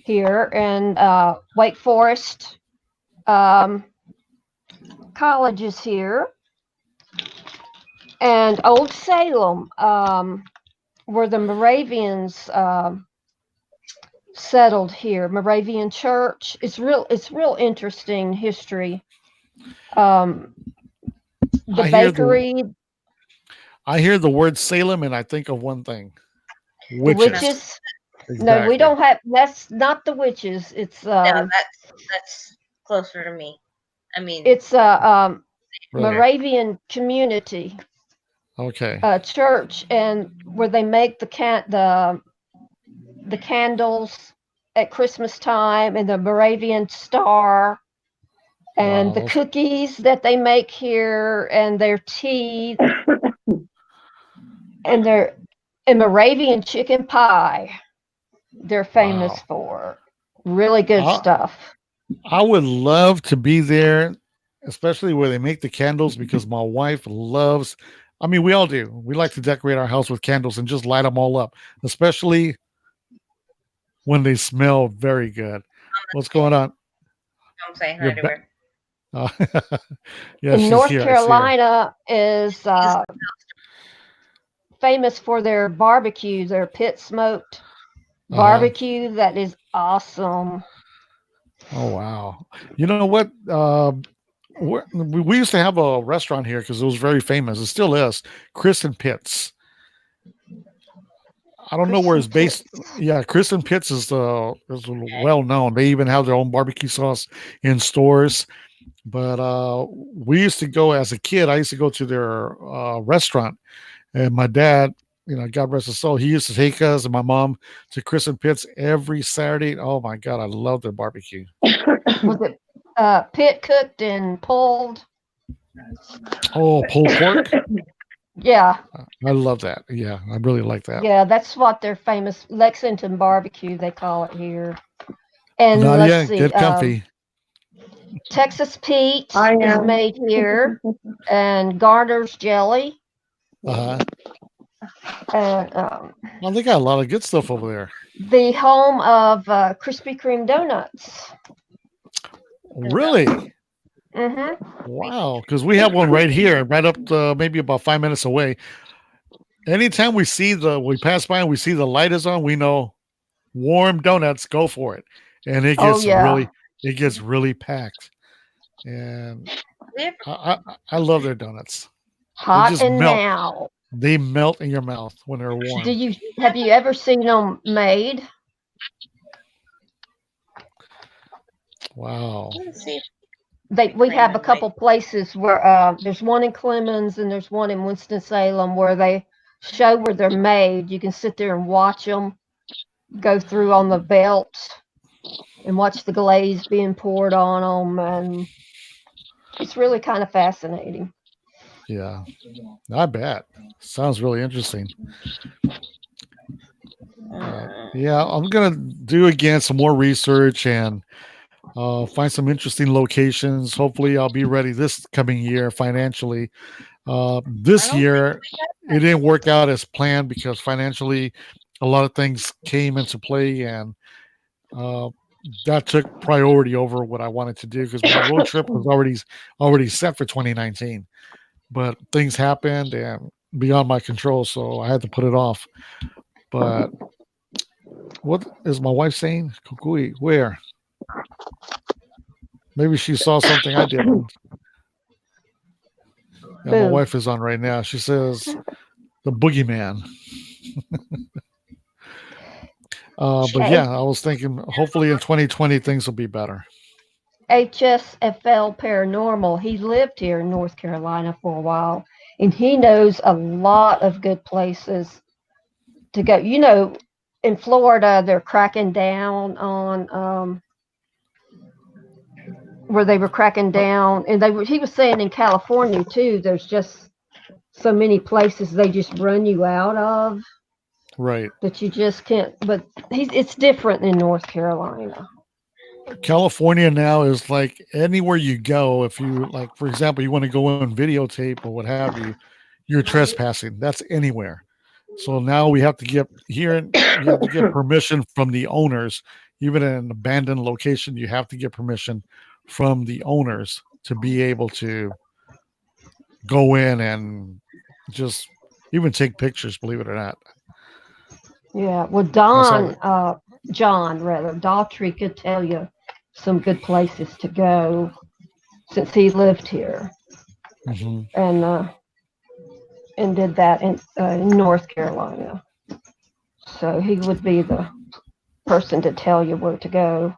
D: here, and Wake Forest College is here, and Old Salem, where the Moravians settled here. Moravian Church. It's real interesting history. The bakery.
A: I hear the word Salem and I think of one thing. Witches.
D: Exactly. No, we don't have. That's not the witches. It's
B: no, that's closer to me. I mean,
D: it's a Moravian community.
A: Okay.
D: Church, and where they make the candles at Christmas time, and the Moravian Star, and the
A: Wow.
D: cookies that they make here, and their tea, and their and Moravian chicken pie. They're famous
A: Wow.
D: for really good
A: I,
D: stuff.
A: I would love to be there, especially where they make the candles, because my wife loves. I mean, we all do. We like to decorate our house with candles and just light them all up, especially when they smell very good. What's going on?
B: I'm saying
A: You're
B: hi to
A: back.
B: her.
A: Yeah,
D: And
A: she's
D: North
A: here. I see her.
D: Carolina is famous for their barbecue, their pit smoked
A: Uh-huh.
D: barbecue. That is awesome.
A: Oh wow. You know what? We used to have a restaurant here because it was very famous. It still is. Chris and Pitts. I don't know where
D: Christian
A: it's based.
D: Pitts.
A: Yeah, Chris and Pitts is well known. They even have their own barbecue sauce in stores. But we used to go as a kid. I used to go to their restaurant, and my dad, God rest his soul, he used to take us and my mom to Chris and Pitts every Saturday. Oh my God, I love their barbecue.
D: Was it pit cooked and pulled?
A: Oh, pulled pork.
D: Yeah,
A: I love that. Yeah, I really like that.
D: yeah, that's what they're famous. Lexington barbecue, they call it here. And let's
A: Nadia,
D: see,
A: get comfy.
D: Texas Pete
C: I
D: is
C: am.
D: made here, and Garner's jelly,
A: Uh-huh.
D: and
A: Well, they got a lot of good stuff over there.
D: the home of Krispy Kreme donuts.
A: Really?
D: Mm-hmm.
A: Wow. Because we have one right here, right up maybe about 5 minutes away. Anytime we pass by and we see the light is on, we know warm donuts, go for it. And it
D: Oh
A: gets
D: yeah,
A: really packed. And
B: We have
A: I love their donuts. They
D: hot
A: just
D: and
A: melt.
D: now.
A: They melt in your mouth when they're warm.
D: Have you ever seen them made?
A: Wow.
B: let's see.
D: We have a couple places where there's one in Clemens and there's one in Winston-Salem where they show where they're made. You can sit there and watch them go through on the belt and watch the glaze being poured on them, and it's really kind of fascinating.
A: Yeah. I bet. Sounds really interesting. Yeah, I'm gonna do again some more research and find some interesting locations. Hopefully, I'll be ready this coming year financially. This year, it didn't work out as planned because financially, a lot of things came into play, and that took priority over what I wanted to do because my road trip was already set for 2019. But things happened and beyond my control, so I had to put it off. But what is my wife saying? Kukui, where? Maybe she saw something I didn't. Yeah, my
D: Boo.
A: wife is on right now. She says the boogeyman. But yeah, I was thinking hopefully in 2020 things will be better.
D: HSFL Paranormal, he lived here in North Carolina for a while, and he knows a lot of good places to go. In Florida, they're cracking down on where they were cracking down, and he was saying in California too, there's just so many places they just run you out of
A: Right.
D: that you just can't. But it's different in North Carolina.
A: California now is like anywhere you go, if you like, for example, you want to go and videotape or what have you, you're trespassing. That's anywhere. So now we have to get here, you have to get permission from the owners. Even in an abandoned location, you have to get permission from the owners to be able to go in and just even take pictures, believe it or not.
D: Yeah. Well, John rather, Daughtry could tell you some good places to go since he lived here and did that in North Carolina. So he would be the person to tell you where to go.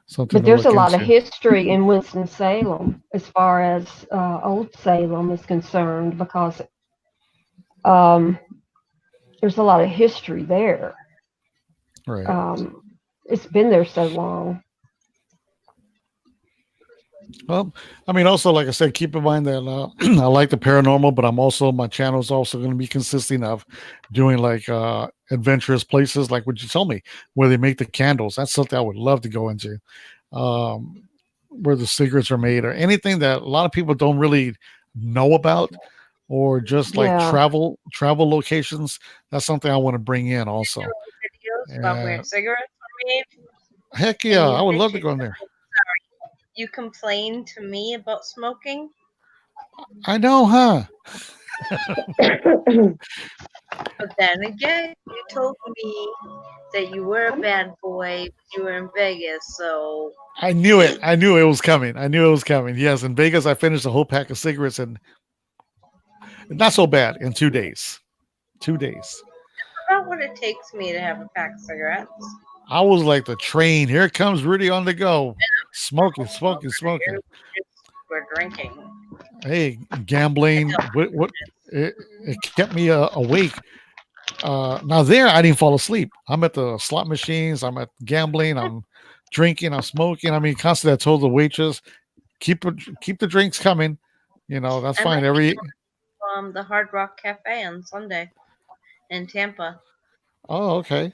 A: Something
D: But there's a lot of
A: into.
D: history in Winston-Salem as far as Old Salem is concerned because there's a lot of history there.
A: Right.
D: It's been there so long.
A: Well, I mean, also, like I said, keep in mind that I like the paranormal, but my channel is also going to be consisting of doing like adventurous places, like what you told me, where they make the candles. That's something I would love to go into. Where the cigarettes are made, or anything that a lot of people don't really know about, or just like
D: Yeah.
A: travel locations. That's something I want to bring in also.
B: Videos about where
A: And
B: cigarettes are made,
A: heck
B: and
A: yeah, I would love to go in there.
B: you complain to me about smoking.
A: I know, huh?
B: But then again, you told me that you were a bad boy when you were in Vegas, so
A: I knew it. I knew it was coming. I knew it was coming. Yes, in Vegas, I finished a whole pack of cigarettes, and not so bad in 2 days. 2 days.
B: about what it takes me to have a pack of cigarettes.
A: I was like the train. Here comes Rudy on the go, smoking, smoking, smoking.
B: We're drinking.
A: Hey, gambling. What? It kept me awake. Now there, I didn't fall asleep. I'm at the slot machines. I'm at gambling. I'm drinking. I'm smoking. I mean, constantly, I told the waitress, keep the drinks coming. You know, that's
B: I
A: fine.
B: might be the Hard Rock Cafe on Sunday in Tampa.
A: Oh, okay.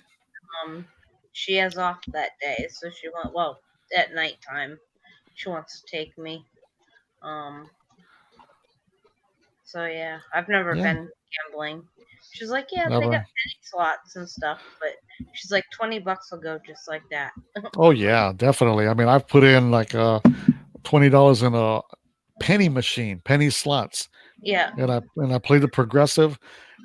B: She has off that day, so she went. Well, at nighttime, she wants to take me. So yeah, I've never been gambling. She's like, yeah, they got penny slots and stuff, but she's like, $20 will go just like that.
A: Oh yeah, definitely. I mean, I've put in like $20 in a penny machine, penny slots.
B: Yeah.
A: And I play the progressive,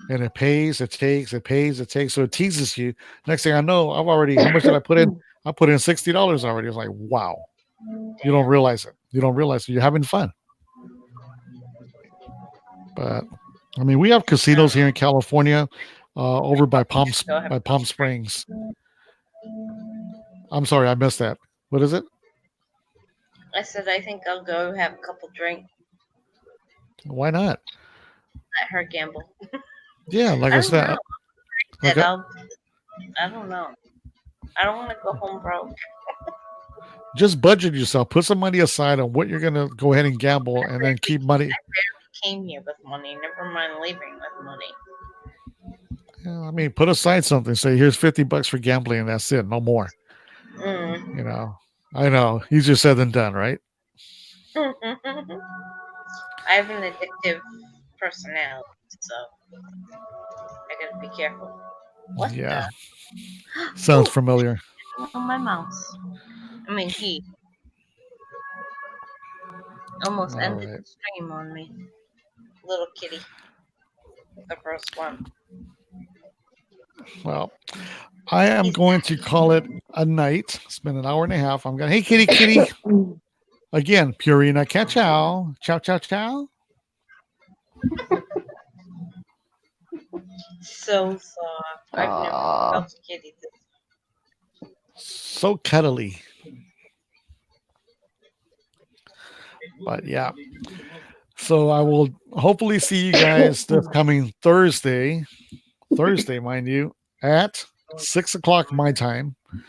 A: and it pays, it takes, it pays, it takes. So it teases you. Next thing I know, I've already, how much did I put in? I put in $60 already. It's like, wow. You don't realize it. You don't realize it. You're having fun. But I mean, we have casinos here in California, over by Palm Springs. I'm sorry, I missed that. What is it?
B: I said I think I'll go have a couple drinks.
A: Why not?
B: Let her gamble.
A: Yeah, like I said.
B: I don't know. I don't want to go home broke.
A: Just budget yourself. Put some money aside on what you're going to go ahead and gamble, and then keep money.
B: I came here with money. Never mind leaving with money.
A: Yeah, I mean, put aside something. Say, here's $50 for gambling, and that's it. No more. You know, I know. Easier said than done, right?
B: I have an addictive personality, so I gotta be careful. What?
A: Yeah. Sounds familiar.
B: On my mouse. I mean, he almost ended the stream on me. Little kitty. The first one.
A: Well, I am going to call it a night. It's been an hour and a half. I'm going, hey, kitty. Again, Purina, ciao. Ciao, ciao, ciao.
B: So soft. I've never felt a kitty this.
A: So cuddly. But yeah. So I will hopefully see you guys this coming Thursday, mind you, at 6:00 my time, as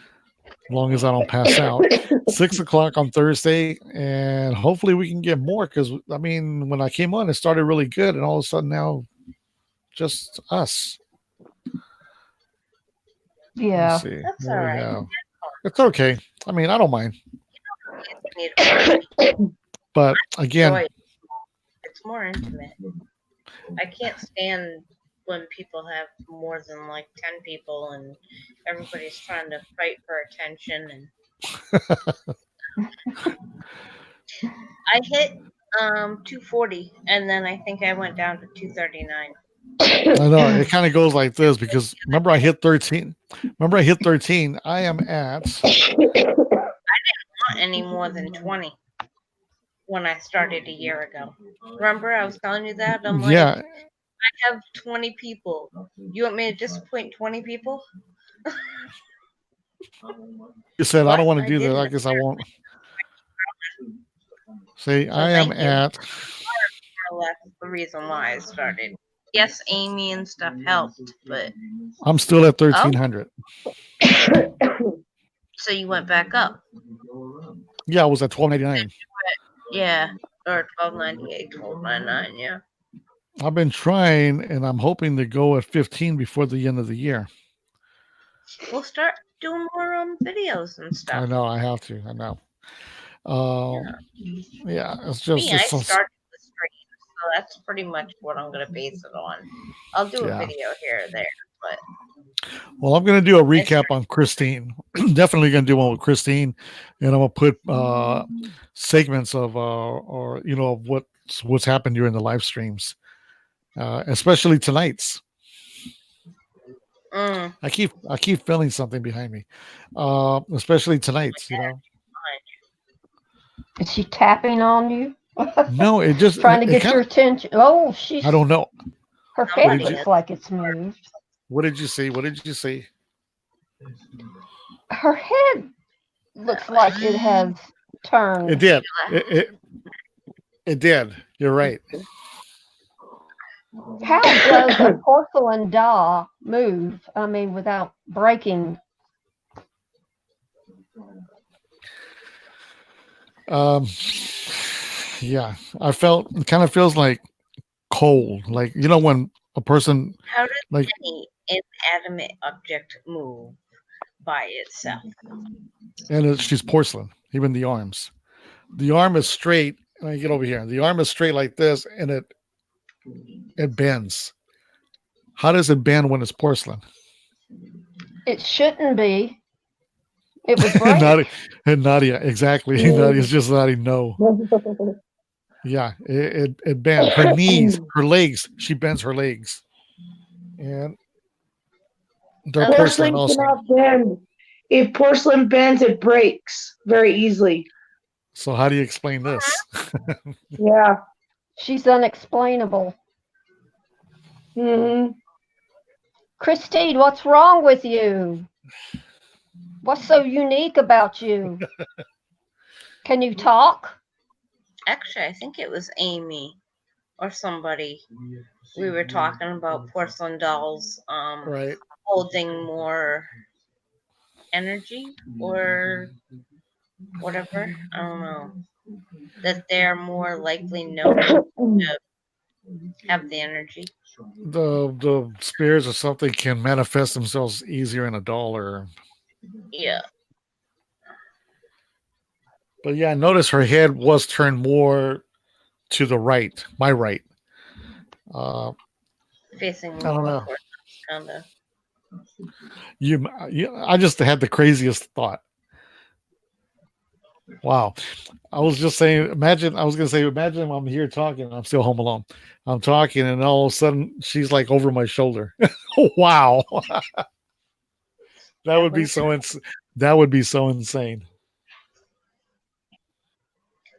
A: long as I don't pass out. 6:00 on Thursday, and hopefully we can get more, because I mean, when I came on, it started really good, and all of a sudden now, just us.
D: Yeah,
A: let's see.
B: That's all right.
A: It's okay. I mean, I don't mind. But again,
B: it's more intimate. I can't stand when people have more than like 10 people and everybody's trying to fight for attention. And I hit 240, and then I think I went down to 239.
A: I know it kind of goes like this, because remember I hit 13. I am at.
B: I didn't want any more than 20 when I started a year ago. Remember I was telling you that? I'm like,
A: yeah.
B: I have 20 people. You want me to disappoint 20 people?
A: You said I don't want to do that. I guess I won't. See, so I am at.
B: That's the reason why I started. Yes, Amy and stuff helped, but
A: I'm still at 1,300.
B: So you went back up.
A: Yeah, I was at $12.99.
B: Yeah. Or $12.98, $12.99, yeah.
A: I've been trying, and I'm hoping to go at 15 before the end of the year.
B: We'll start doing more videos and stuff.
A: I know I have to. I know. Yeah, it's just
B: Me, I
A: it's
B: started the stream, so that's pretty much what I'm gonna base it on. I'll do a
A: Yeah.
B: video here or there, but
A: well, I'm going to do a recap on Christine. Definitely going to do one with Christine, and I'm going to put segments of or of what's happened during the live streams, especially tonight's. I keep feeling something behind me, especially tonight's.
D: Is she tapping on you?
A: No, it just
D: Trying to
A: it
D: get your attention. Oh, she's.
A: I don't know.
D: Her head looks like it's moved.
A: What did you see? What did you see?
D: Her head looks like it has turned.
A: It did. It did. You're right.
D: How does a porcelain doll move? I mean, without breaking?
A: Yeah, I felt it kind of feels like cold, like when a person.
B: How does
A: like
B: any inanimate object move by itself?
A: And she's porcelain. Even the arms. The arm is straight. Let me get over here. The arm is straight like this, and it bends. How does it bend when it's porcelain?
D: It shouldn't be. It would break.
A: Nadia, exactly. Nadia's just nodding no. Yeah, it bends. Her knees, her legs. She bends her legs, and they're porcelain also.
C: Cannot bend. If porcelain bends, it breaks very easily.
A: So how do you explain this?
C: Yeah,
D: she's unexplainable.
C: Mm-hmm.
D: Christine, what's wrong with you? What's so unique about you? Can you talk?
B: Actually, I think it was Amy or somebody. We were talking about porcelain dolls
A: Right.
B: holding more energy or whatever. I don't know. That they're more likely known to have the energy.
A: The spirits or something can manifest themselves easier in a doll or.
B: Yeah.
A: But yeah, notice her head was turned more to the right, my right.
B: Facing.
A: I don't know.
B: Kinda.
A: I just had the craziest thought. Wow. I was just saying, imagine I'm here talking, I'm still home alone. I'm talking, and all of a sudden she's like over my shoulder. Wow. That would be so insane.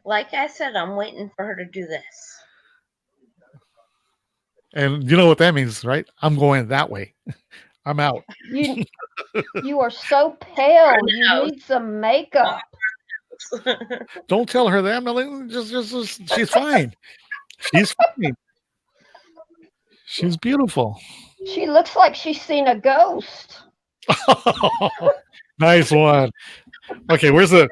B: Like I said, I'm waiting for her to do this.
A: And you know what that means, right? I'm going that way. I'm out.
D: You are so pale. You need some makeup.
A: Don't tell her that, Melanie. Just she's fine. She's fine. She's beautiful.
D: She looks like she's seen a ghost.
A: Nice one. Okay, where's the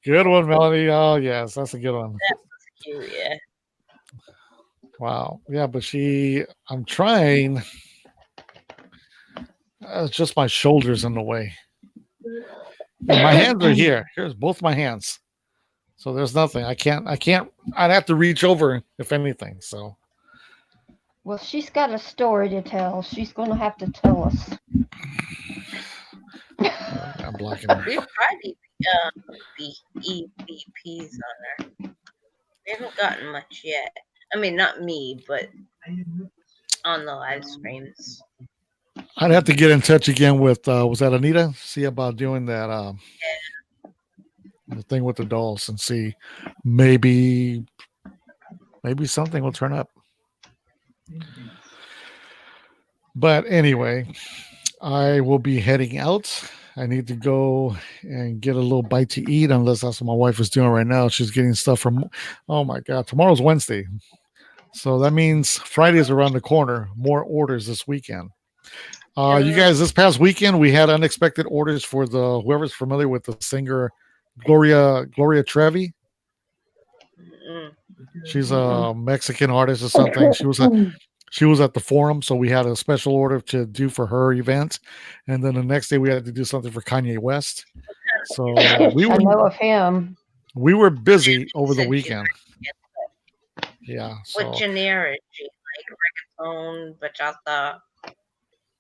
A: good one, Melanie? Oh yes, that's a good one.
B: That was cute, yeah.
A: Wow. Yeah, but I'm trying. It's just my shoulders in the way. And my hands are here. Here's both my hands. So there's nothing. I can't. I'd have to reach over if anything. So.
D: Well, she's got a story to tell. She's going to have to tell us.
A: I'm blocking her.
B: We've tried EVPs on her. We haven't gotten much yet. I mean, not me, but on the live streams.
A: I'd have to get in touch again with was that Anita? See about doing that the thing with the dolls and see maybe something will turn up. But anyway, I will be heading out. I need to go and get a little bite to eat, unless that's what my wife is doing right now. She's getting stuff from, oh my God, tomorrow's Wednesday. So that means Friday is around the corner. More orders this weekend. You guys, this past weekend we had unexpected orders for the whoever's familiar with the singer Gloria Trevi. She's a Mexican artist or something. She was at the forum, so we had a special order to do for her event, and then the next day we had to do something for Kanye West. So
D: I know of him.
A: we were busy over the weekend. Yeah. So
B: What genre is she? Like reggaeton, bachata,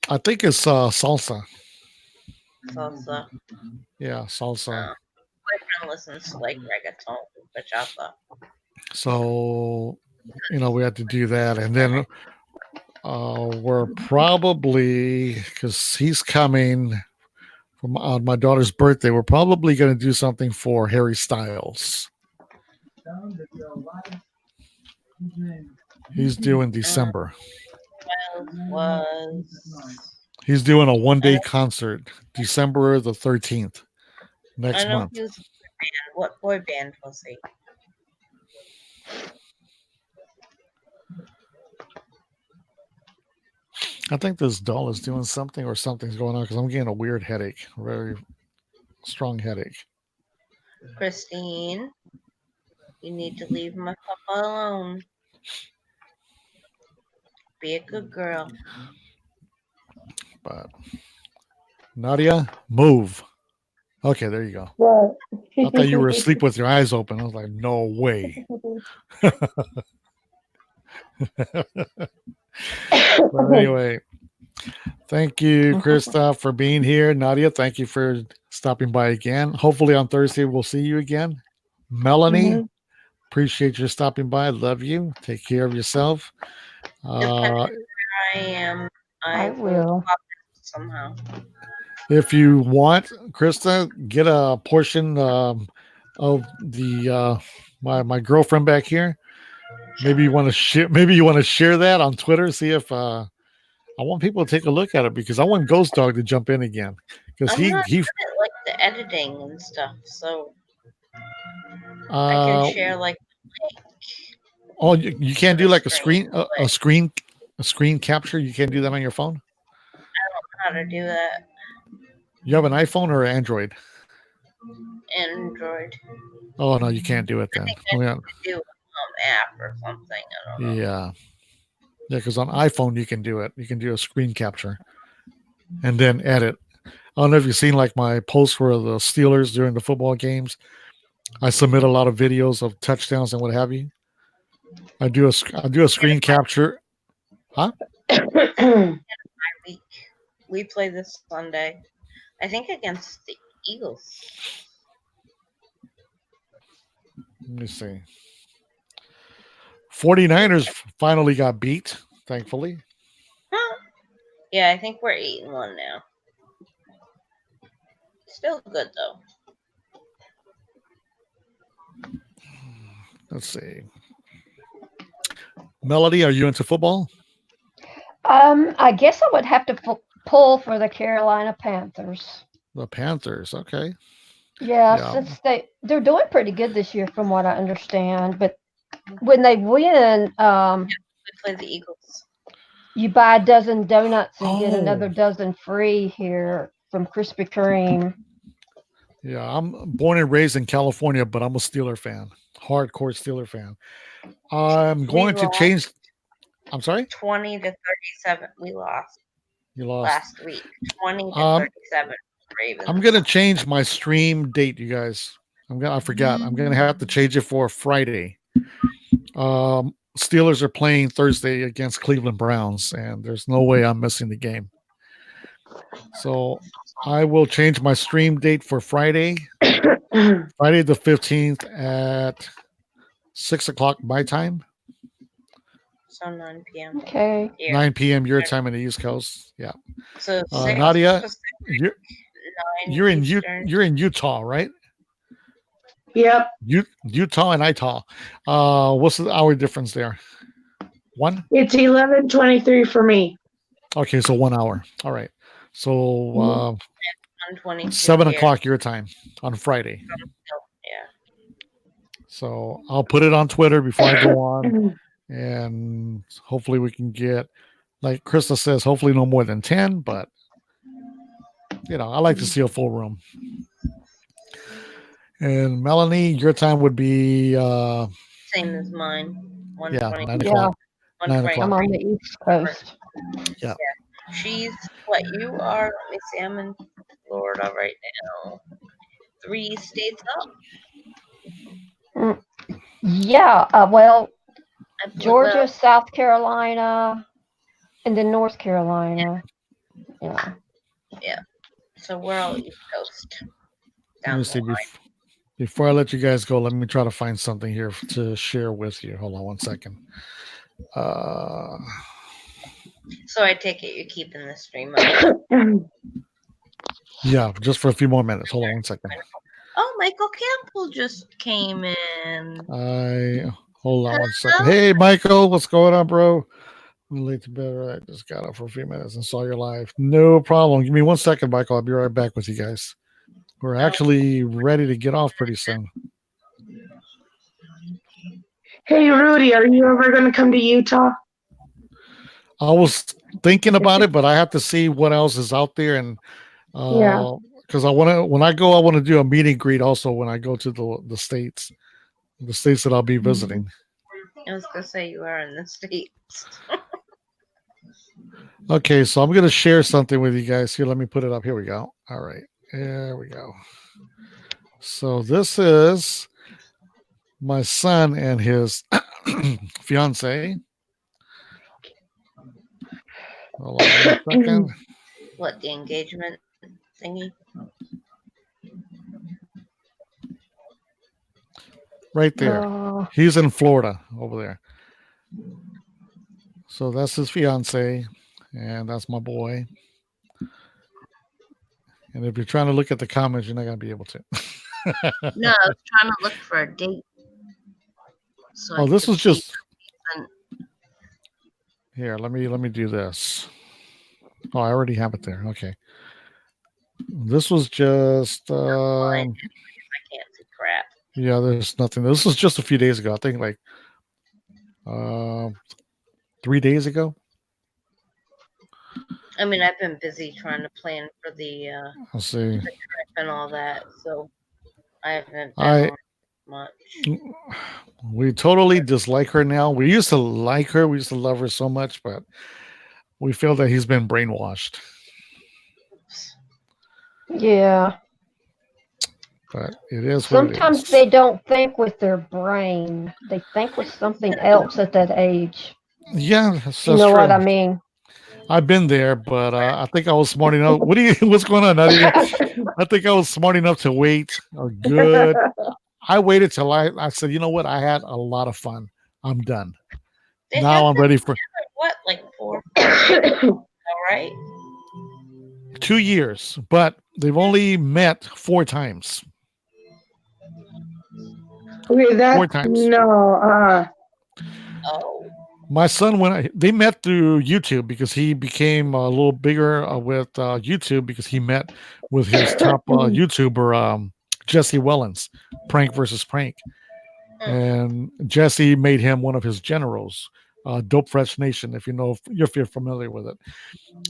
A: I think it's salsa.
B: salsa?
A: Yeah, salsa.
B: My friend listens to like reggaeton, bachata.
A: So we had to do that, and then we're probably, because he's coming from on my daughter's birthday, we're probably going to do something for Harry Styles. He's due in December. He's doing a one-day concert, December the 13th, next month.
B: He was what boy band was he?
A: I think this doll is doing something, or something's going on, because I'm getting a weird headache, very strong headache.
B: Christine, you need to leave my papa alone. Be a good girl.
A: But Nadia, move. Okay, there you go.
C: What?
A: I thought you were asleep with your eyes open. I was like, no way. But anyway, thank you, Krista, for being here. Nadia, thank you for stopping by again. Hopefully on Thursday we'll see you again. Melanie, appreciate you stopping by. Love you. Take care of yourself.
B: I am.
D: I will.
B: Somehow.
A: If you want, Krista, get a portion of the my girlfriend back here. Maybe you want to share. Maybe you want to share that on Twitter. See if I want people to take a look at it, because I want Ghost Dog to jump in again, because
B: I'm not good at, like the editing and stuff, so I can share like.
A: Oh, you can't do like a screen capture. You can't do that on your phone.
B: I don't know how to do that.
A: You have an iPhone or Android?
B: Android.
A: Oh no, you can't do it then.
B: I think I do app or something. I don't know.
A: Yeah, because on iPhone you can do it. You can do a screen capture and then edit. I don't know if you've seen like my posts for the Steelers during the football games. I submit a lot of videos of touchdowns and what have you. I do a screen capture. Huh?
B: We play this Sunday, I think, against the Eagles.
A: Let me see. 49ers finally got beat, thankfully.
B: Huh? Yeah, I think we're 8-1 now. Still good though.
A: Let's see. Melody, are you into football?
D: I guess I would have to pull for the Carolina Panthers.
A: The Panthers, okay.
D: Yeah, since they're doing pretty good this year, from what I understand. But when they win,
B: We play the Eagles.
D: you buy a dozen donuts and get another dozen free here from Krispy Kreme.
A: Yeah, I'm born and raised in California, but I'm a Steeler fan, hardcore Steeler fan. I'm going to change. I'm sorry?
B: 20-37. We lost.
A: You lost
B: last week. 20-37. Ravens.
A: I'm gonna change my stream date, you guys. I forgot. I'm gonna have to change it for Friday. Steelers are playing Thursday against Cleveland Browns, and there's no way I'm missing the game. So I will change my stream date for Friday, Friday the 15th at 6:00 my time.
B: So 9 p.m.
D: Okay.
A: 9 p.m. your time in the East Coast. Yeah.
B: So
A: Nadia, you're in
B: Eastern.
A: you're in Utah, right?
C: Yep.
A: Utah and Utah. What's the hour difference there? 1?
C: It's 11:23 for me.
A: Okay, so 1 hour. All right. So
B: 7
A: o'clock your time on Friday.
B: Yeah.
A: So I'll put it on Twitter before I go on. and hopefully we can get, like Krista says, hopefully no more than 10. But I like to see a full room. And Melanie, your time would be
B: Same as mine. 1:20.
A: 9
D: Yeah.
A: o'clock.
B: 1:23.
D: I'm on the East Coast.
A: Yeah.
B: She's what you are. Let me see. I'm in Florida right now. 3 states up.
D: Yeah. Well,
B: I believe-
D: Georgia, South Carolina, and then North Carolina. Yeah.
B: So we're all East Coast.
A: Let
B: Down
A: me
B: the
A: see.
B: line.
A: Before I let you guys go, let me try to find something here to share with you. Hold on one second.
B: So I take it you're keeping the stream up.
A: Yeah, just for a few more minutes. Hold on one second.
B: Oh, Michael Campbell just came in.
A: Hold on one second. Hey, Michael, what's going on, bro? I'm late to bed. Right, just got up for a few minutes and saw your live. No problem. Give me 1 second, Michael. I'll be right back with you guys. We're actually ready to get off pretty soon.
C: Hey, Rudy, are you ever going to come to Utah?
A: I was thinking about it, but I have to see what else is out there, and
C: Yeah.
A: because I want to, when I go, I want to do a meet and greet also when I go to the states that I'll be visiting.
B: I was gonna say you are in the States.
A: Okay, so I'm gonna share something with you guys here. Let me put it up. Here we go. All right, there we go. So this is my son and his fiance. Hold on 1 second.
B: What, the engagement thingy?
A: Right there. He's in Florida over there. So that's his fiance, and that's my boy. And if you're trying to look at the comments, you're not gonna be able to.
B: No, I was trying to look for a date. So
A: Oh, this was
B: see
A: just here. Let me do this. Oh, I already have it there. Okay. This was just
B: I can't see crap.
A: yeah, there's nothing. This was just a few days ago. I think like 3 days ago.
B: I mean, I've been busy trying to plan for the
A: Let's see.
B: trip and all that, so I haven't done much.
A: We totally dislike her now. We used to like her. We used to love her so much, but we feel that he's been brainwashed.
D: Yeah.
A: But it is
D: Sometimes
A: what it is.
D: they don't think with their brain. They think with something else at that age.
A: Yeah, that's
D: You know
A: true.
D: what I mean?
A: I've been there, but I think I was smart enough. What's going on, Nadia? I think I was smart enough to wait. Good. I waited till I said, you know what? I had a lot of fun. I'm done.
B: They
A: Now
B: have
A: I'm
B: been
A: ready for
B: together, what, like 4 years? All right.
A: 2 years, but they've only met 4 times.
C: Okay,
A: 4 times.
C: no.
B: Oh.
A: My son they met through YouTube because he became a little bigger with YouTube because he met with his top YouTuber, Jesse Wellens, Prank versus Prank. And Jesse made him one of his generals, Dope Fresh Nation, if you're familiar with it.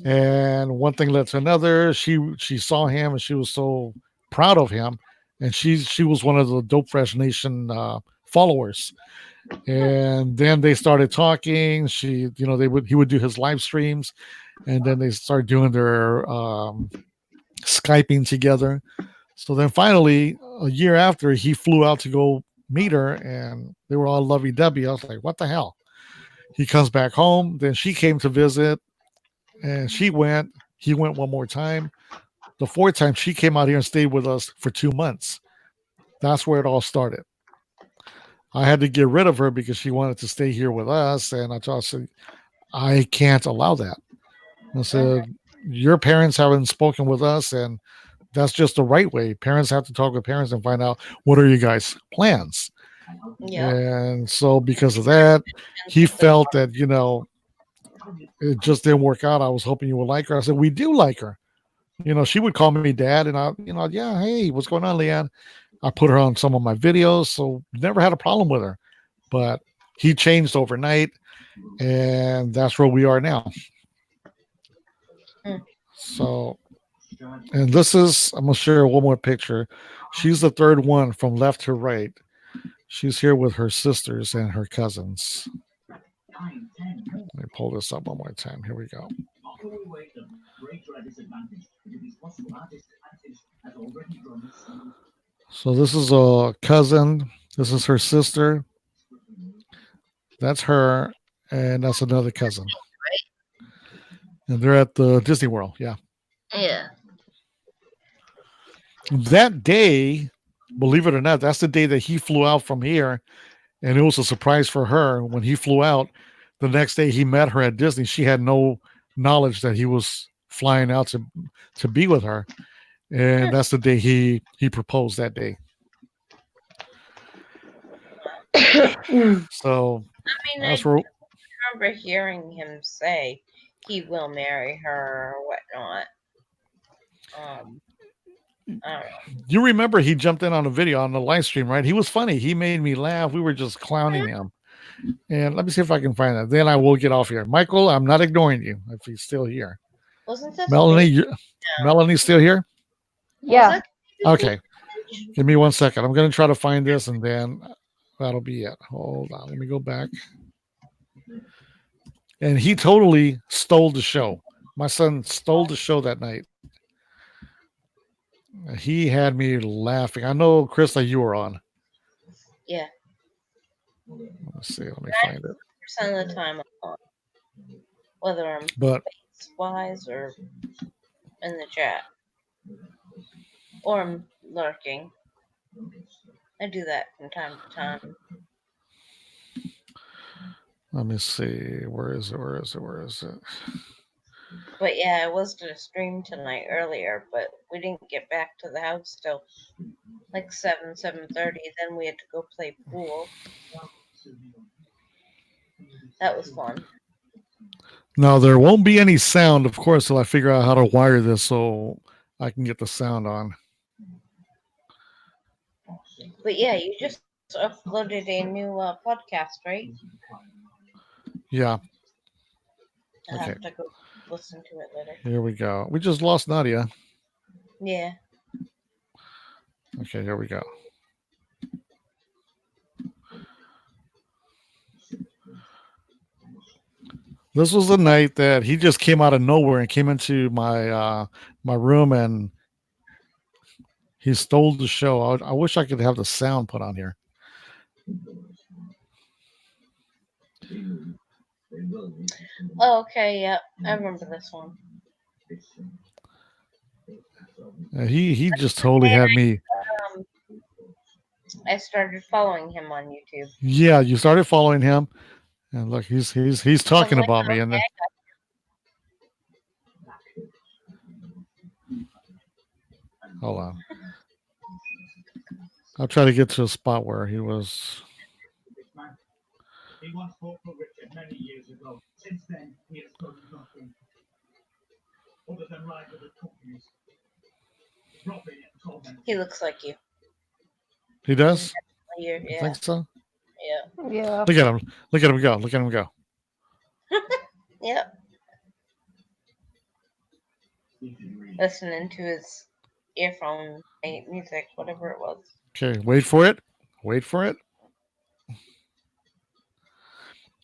A: And one thing led to another. She saw him and she was so proud of him, and she was one of the Dope Fresh Nation followers. And then they started talking. He would do his live streams, and then they started doing their Skyping together. So then finally, a year after, he flew out to go meet her, and they were all lovey-dovey. I was like, what the hell? He comes back home. Then she came to visit, and he went one more time. The 4th time, she came out here and stayed with us for 2 months. That's where it all started. I had to get rid of her because she wanted to stay here with us, and I said, I can't allow that. I said, your parents haven't spoken with us, and that's just the right way. Parents have to talk with parents and find out what are you guys' plans.
B: Yeah.
A: And so because of that, he felt that, it just didn't work out. I was hoping you would like her. I said, we do like her. She would call me dad, and yeah, hey, what's going on, Leanne? I put her on some of my videos, so never had a problem with her. But he changed overnight, and that's where we are now.
B: Mm.
A: So, and this is, I'm going to share one more picture. She's the third one from left to right. She's here with her sisters and her cousins. Let me pull this up one more time. Here we go. So this is a cousin. This is her sister. That's her, and that's another cousin. And they're at the Disney World. Yeah.
B: Yeah.
A: That day, believe it or not, that's the day that he flew out from here. And it was a surprise for her when he flew out. The next day he met her at Disney. She had no knowledge that he was flying out to be with her. And that's the day he proposed that day. So
B: I mean,
A: that's
B: I
A: where,
B: remember hearing him say he will marry her or whatnot. I don't know.
A: you remember he jumped in on a video on the live stream, right? He was funny. He made me laugh. We were just clowning him. And let me see if I can find that. Then I will get off here. Michael, I'm not ignoring you if he's still here.
B: Wasn't this
A: Melanie, Melanie's still here?
D: Yeah.
A: Okay. Give me 1 second. I'm going to try to find this, and then that'll be it. Hold on. Let me go back. And he totally stole the show. My son stole the show that night. He had me laughing. I know, Krista, you were on.
B: Yeah.
A: Let's see. Let me find it.
B: Percent of the time I'm on. Whether I'm
A: But
B: wise or in the chat. Or I'm lurking. I do that from time to time.
A: let me see. Where is it? Where is it? Where is it?
B: But yeah, I was going to stream tonight earlier, but we didn't get back to the house till like 7:30. Then we had to go play pool. That was fun.
A: Now, there won't be any sound, of course, till I figure out how to wire this so I can get the sound on.
B: But yeah, you just uploaded a new podcast, right?
A: Yeah.
B: I'll
A: Okay.
B: have to go listen to it later.
A: Here we go. We just lost Nadia.
B: Yeah.
A: Okay, here we go. This was the night that he just came out of nowhere and came into my my room, and he stole the show. I wish I could have the sound put on here.
B: Oh, okay. Yeah, I remember this one.
A: He just totally had me.
B: I started following him on YouTube.
A: Yeah, you started following him, and look, he's talking
B: like,
A: about me, and then, hold on. I'll try to get to a spot where he was.
E: He once fought for Richard many years ago. Since then, he has done nothing other than ride with the companies. Robbing and tormenting.
B: He looks like you.
A: He does?
B: Yeah.
A: I think so.
B: Yeah.
D: Yeah.
A: Look at him. Look at him go. Look at him go.
B: Yep. Listening to his earphone music, whatever it was.
A: Okay, wait for it. Wait for it.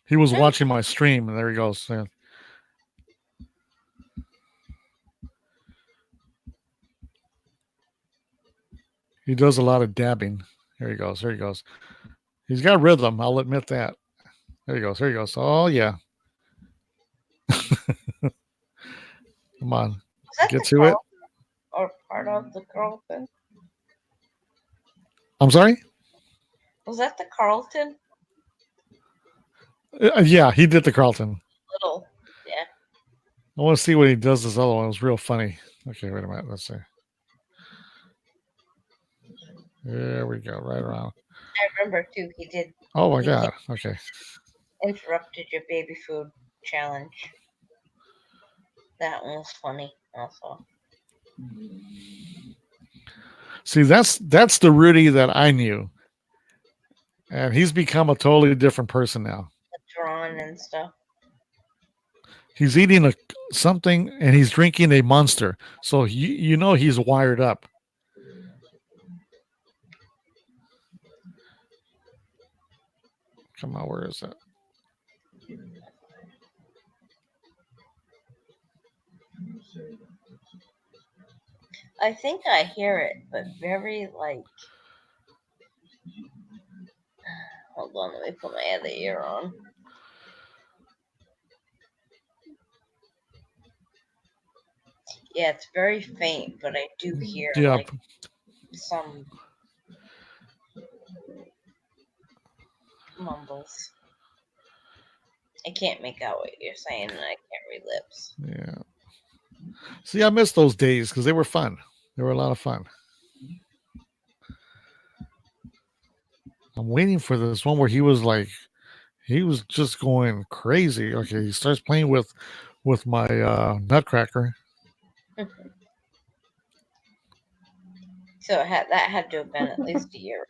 A: He was watching my stream, and there he goes. Yeah. He does a lot of dabbing. Here he goes. Here he goes. He's got rhythm. I'll admit that. There he goes. Here he goes. Oh, yeah. Come on. Get to it.
B: Or part of the Carlton?
A: I'm sorry?
B: Was that the Carlton?
A: Yeah, he did the Carlton.
B: Little. Yeah.
A: I want to see what he does this other one. It was real funny. Okay, wait a minute. Let's see. There we go. Right around.
B: I remember too, he did.
A: Oh my God. Okay.
B: Interrupted your baby food challenge. That one was funny also.
A: See, that's the Rudy that I knew. And he's become a totally different person now.
B: Drawn and stuff.
A: He's eating something and he's drinking a Monster. So you know he's wired up. Come on, where is it?
B: I think I hear it, but very like. Hold on, let me put my other ear on. Yeah, it's very faint, but I do hear like some mumbles. I can't make out what you're saying, and I can't read lips.
A: Yeah. See, I miss those days because they were fun. They were a lot of fun. I'm waiting for this one where he was just going crazy. Okay, he starts playing with my Nutcracker.
B: So that had to have been at least a year ago.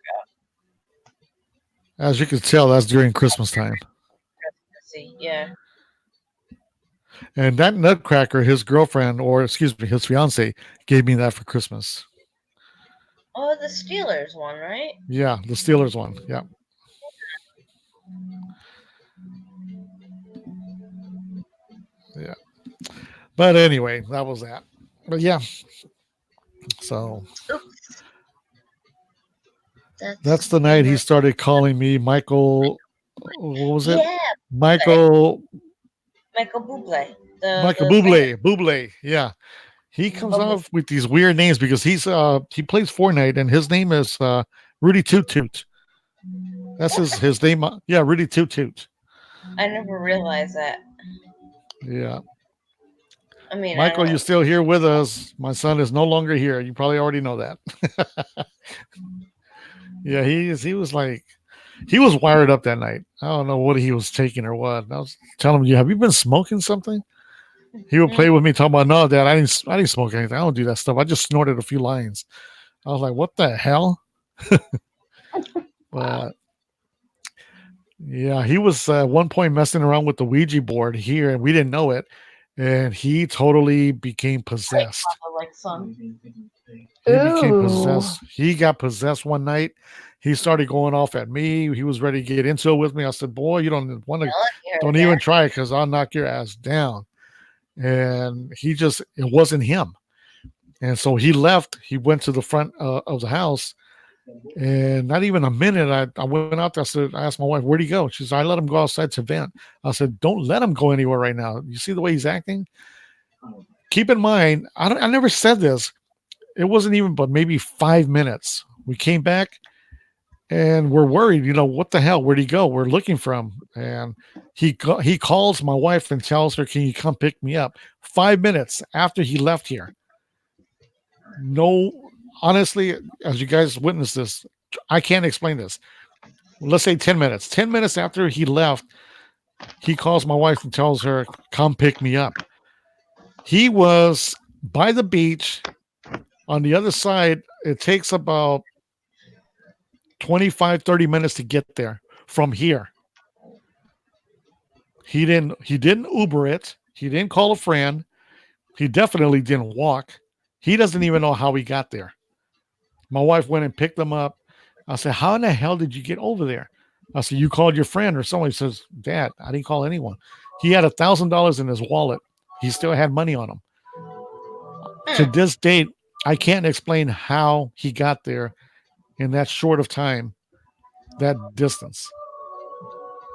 A: As you can tell, that's during Christmas time.
B: Yeah.
A: And that Nutcracker, his girlfriend, or excuse me, his fiance, gave me that for Christmas.
B: Oh, the Steelers one, right?
A: Yeah, the Steelers one. Yeah. Yeah. But anyway, that was that. But yeah. So
B: Oops.
A: That's the night he started calling me Michael. What was it?
B: Yeah.
A: Michael
B: Bublé.
A: Michael Bublé. Bublé. Yeah. He comes off with these weird names because he plays Fortnite and his name is Rudy Toot Toot. That's his name. Yeah, Rudy Toot Toot.
B: I never realized that.
A: Yeah.
B: I mean,
A: Michael, you're still here with us. My son is no longer here. You probably already know that. Yeah, he was wired up that night. I don't know what he was taking or what. I was telling him, have you been smoking something? He would play with me, talking about, no, Dad, I didn't smoke anything. I don't do that stuff. I just snorted a few lines. I was like, what the hell? But yeah, he was at one point messing around with the Ouija board here, and we didn't know it. And he totally became possessed.
B: Like son.
A: He became possessed. He got possessed one night. He started going off at me. He was ready to get into it with me. I said, boy, you don't even try it because I'll knock your ass down. And it wasn't him. And so he left. He went to the front of the house. And not even a minute, I went out there. I asked my wife, where'd he go? She said, I let him go outside to vent. I said, don't let him go anywhere right now. You see the way he's acting? Keep in mind, I never said this. It wasn't even but maybe 5 minutes. We came back and we're worried, what the hell? Where'd he go? We're looking for him. And he calls my wife and tells her, can you come pick me up? 5 minutes after he left here. No, honestly, as you guys witnessed this, I can't explain this. Let's say 10 minutes. 10 minutes after he left, he calls my wife and tells her, come pick me up. He was by the beach. On the other side, it takes about 25, 30 minutes to get there from here. He didn't Uber it. He didn't call a friend. He definitely didn't walk. He doesn't even know how he got there. My wife went and picked him up. I said, how in the hell did you get over there? I said, you called your friend or someone. He says, Dad, I didn't call anyone. He had $1,000 in his wallet. He still had money on him. To this date, I can't explain how he got there in that short of time, that distance.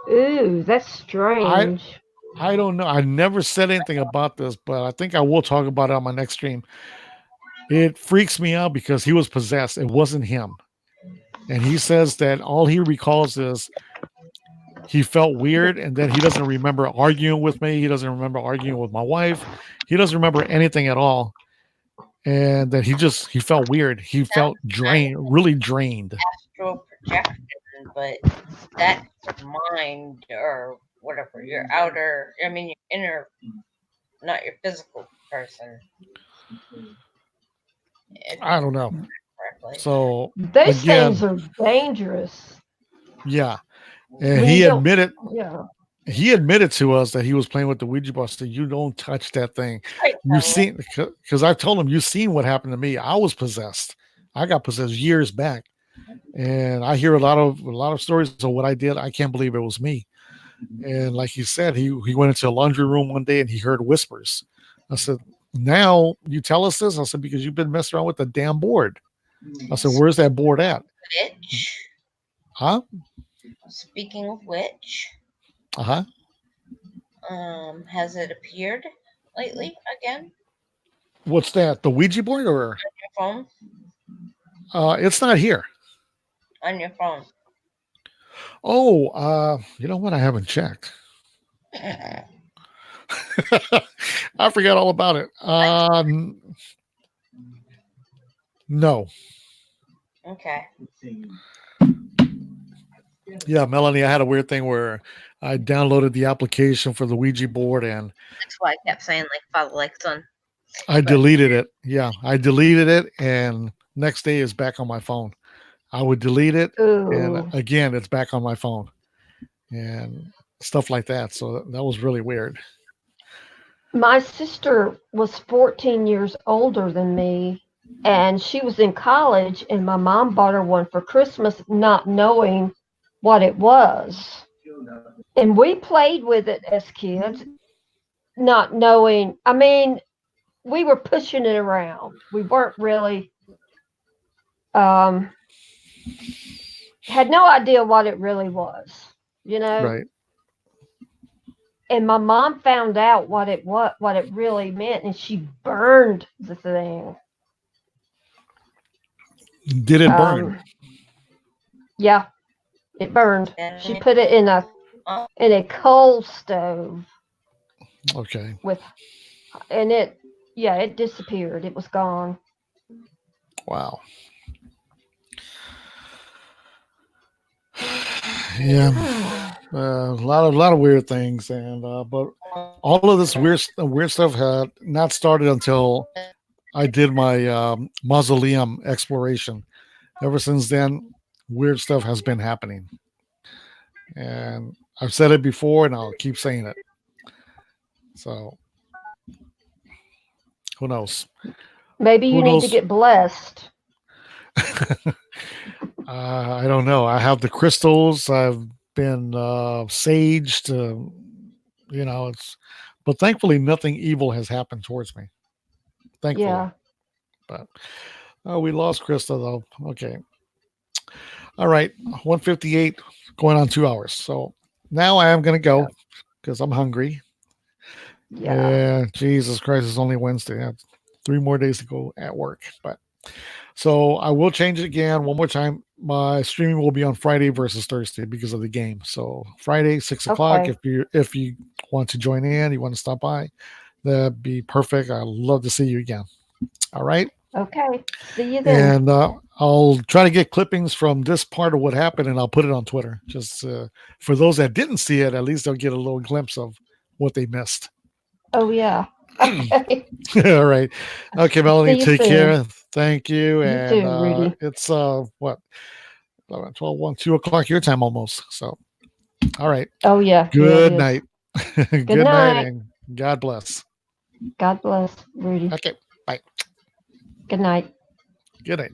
D: Ooh, that's strange.
A: I don't know. I never said anything about this, but I think I will talk about it on my next stream. It freaks me out because he was possessed. It wasn't him. And he says that all he recalls is he felt weird, and then he doesn't remember arguing with me. He doesn't remember arguing with my wife. He doesn't remember anything at all. And that he felt weird. He felt really drained.
B: Astral projection, but that's your mind or whatever. Your inner, not your physical person.
A: I don't know. So
D: those things are dangerous.
A: Yeah. And
D: We
A: he
D: don't-
A: admitted
D: Yeah.
A: to us that he was playing with the Ouija board. So you don't touch that thing.
B: Right,
A: You seen, because I told him, you seen what happened to me. I was possessed. I got possessed years back. And I hear a lot of stories of what I did. I can't believe it was me. And like he said, he went into a laundry room one day and he heard whispers. I said, now you tell us this? I said, because you've been messing around with the damn board. I said, where's that board at?
B: Which,
A: Huh?
B: speaking of which,
A: Uh-huh.
B: has it appeared lately again
A: What's that? The Ouija board or
B: on your phone?
A: it's not here.
B: On your phone.
A: Oh, you know what? I haven't checked. I forgot all about it. No.
B: Okay.
A: Yeah, Melanie, I had a weird thing where I downloaded the application for the Ouija board and
B: That's why I kept saying like father, like son.
A: I deleted it. Yeah, I deleted it, and next day is back on my phone. I would delete it, and
D: Ooh.
A: again, it's back on my phone, and stuff like that. So that was really weird.
D: My sister was 14 years older than me, and she was in college, and my mom bought her one for Christmas, not knowing what it was. And we played with it as kids, not knowing. I mean, we were pushing it around. We weren't really, had no idea what it really was, you know?
A: Right.
D: And my mom found out what it really meant, and she burned the thing.
A: Did it burn?
D: Yeah, it burned. She put it in a coal stove
A: Okay.
D: and it disappeared. It was gone.
A: Wow. Yeah. A lot of weird things, and but all of this weird stuff had not started until I did my mausoleum exploration. Ever since then, weird stuff has been happening, and I've said it before, and I'll keep saying it. So, who knows?
D: Maybe you
A: Who
D: need
A: knows?
D: to get blessed.
A: I don't know. I have the crystals. I've been saged. You know, but thankfully nothing evil has happened towards me. Thankfully.
D: Yeah.
A: But we lost Krista though. Okay. All right. 158 going on 2 hours. So now I am going to go because I'm hungry. Yeah. Jesus Christ, it's only Wednesday. I have 3 more days to go at work. But so I will change it again one more time. My streaming will be on Friday versus Thursday because of the game. So Friday, 6 o'clock. If you want to join in, you want to stop by, that'd be perfect. I'd love to see you again. All right.
D: Okay. See you then.
A: And I'll try to get clippings from this part of what happened, and I'll put it on Twitter. Just for those that didn't see it, at least they'll get a little glimpse of what they missed.
D: Oh yeah. Okay.
A: All right. Okay, Melanie, take care. Thank you.
D: You
A: And
D: too, Rudy.
A: it's what 11, 12, 1, 2 o'clock your time almost. So all right.
D: Oh yeah.
A: Good
D: Yeah,
A: night. Good
D: night.
A: night, and God bless.
D: God bless, Rudy.
A: Okay. Bye.
D: Good night.
A: Good night.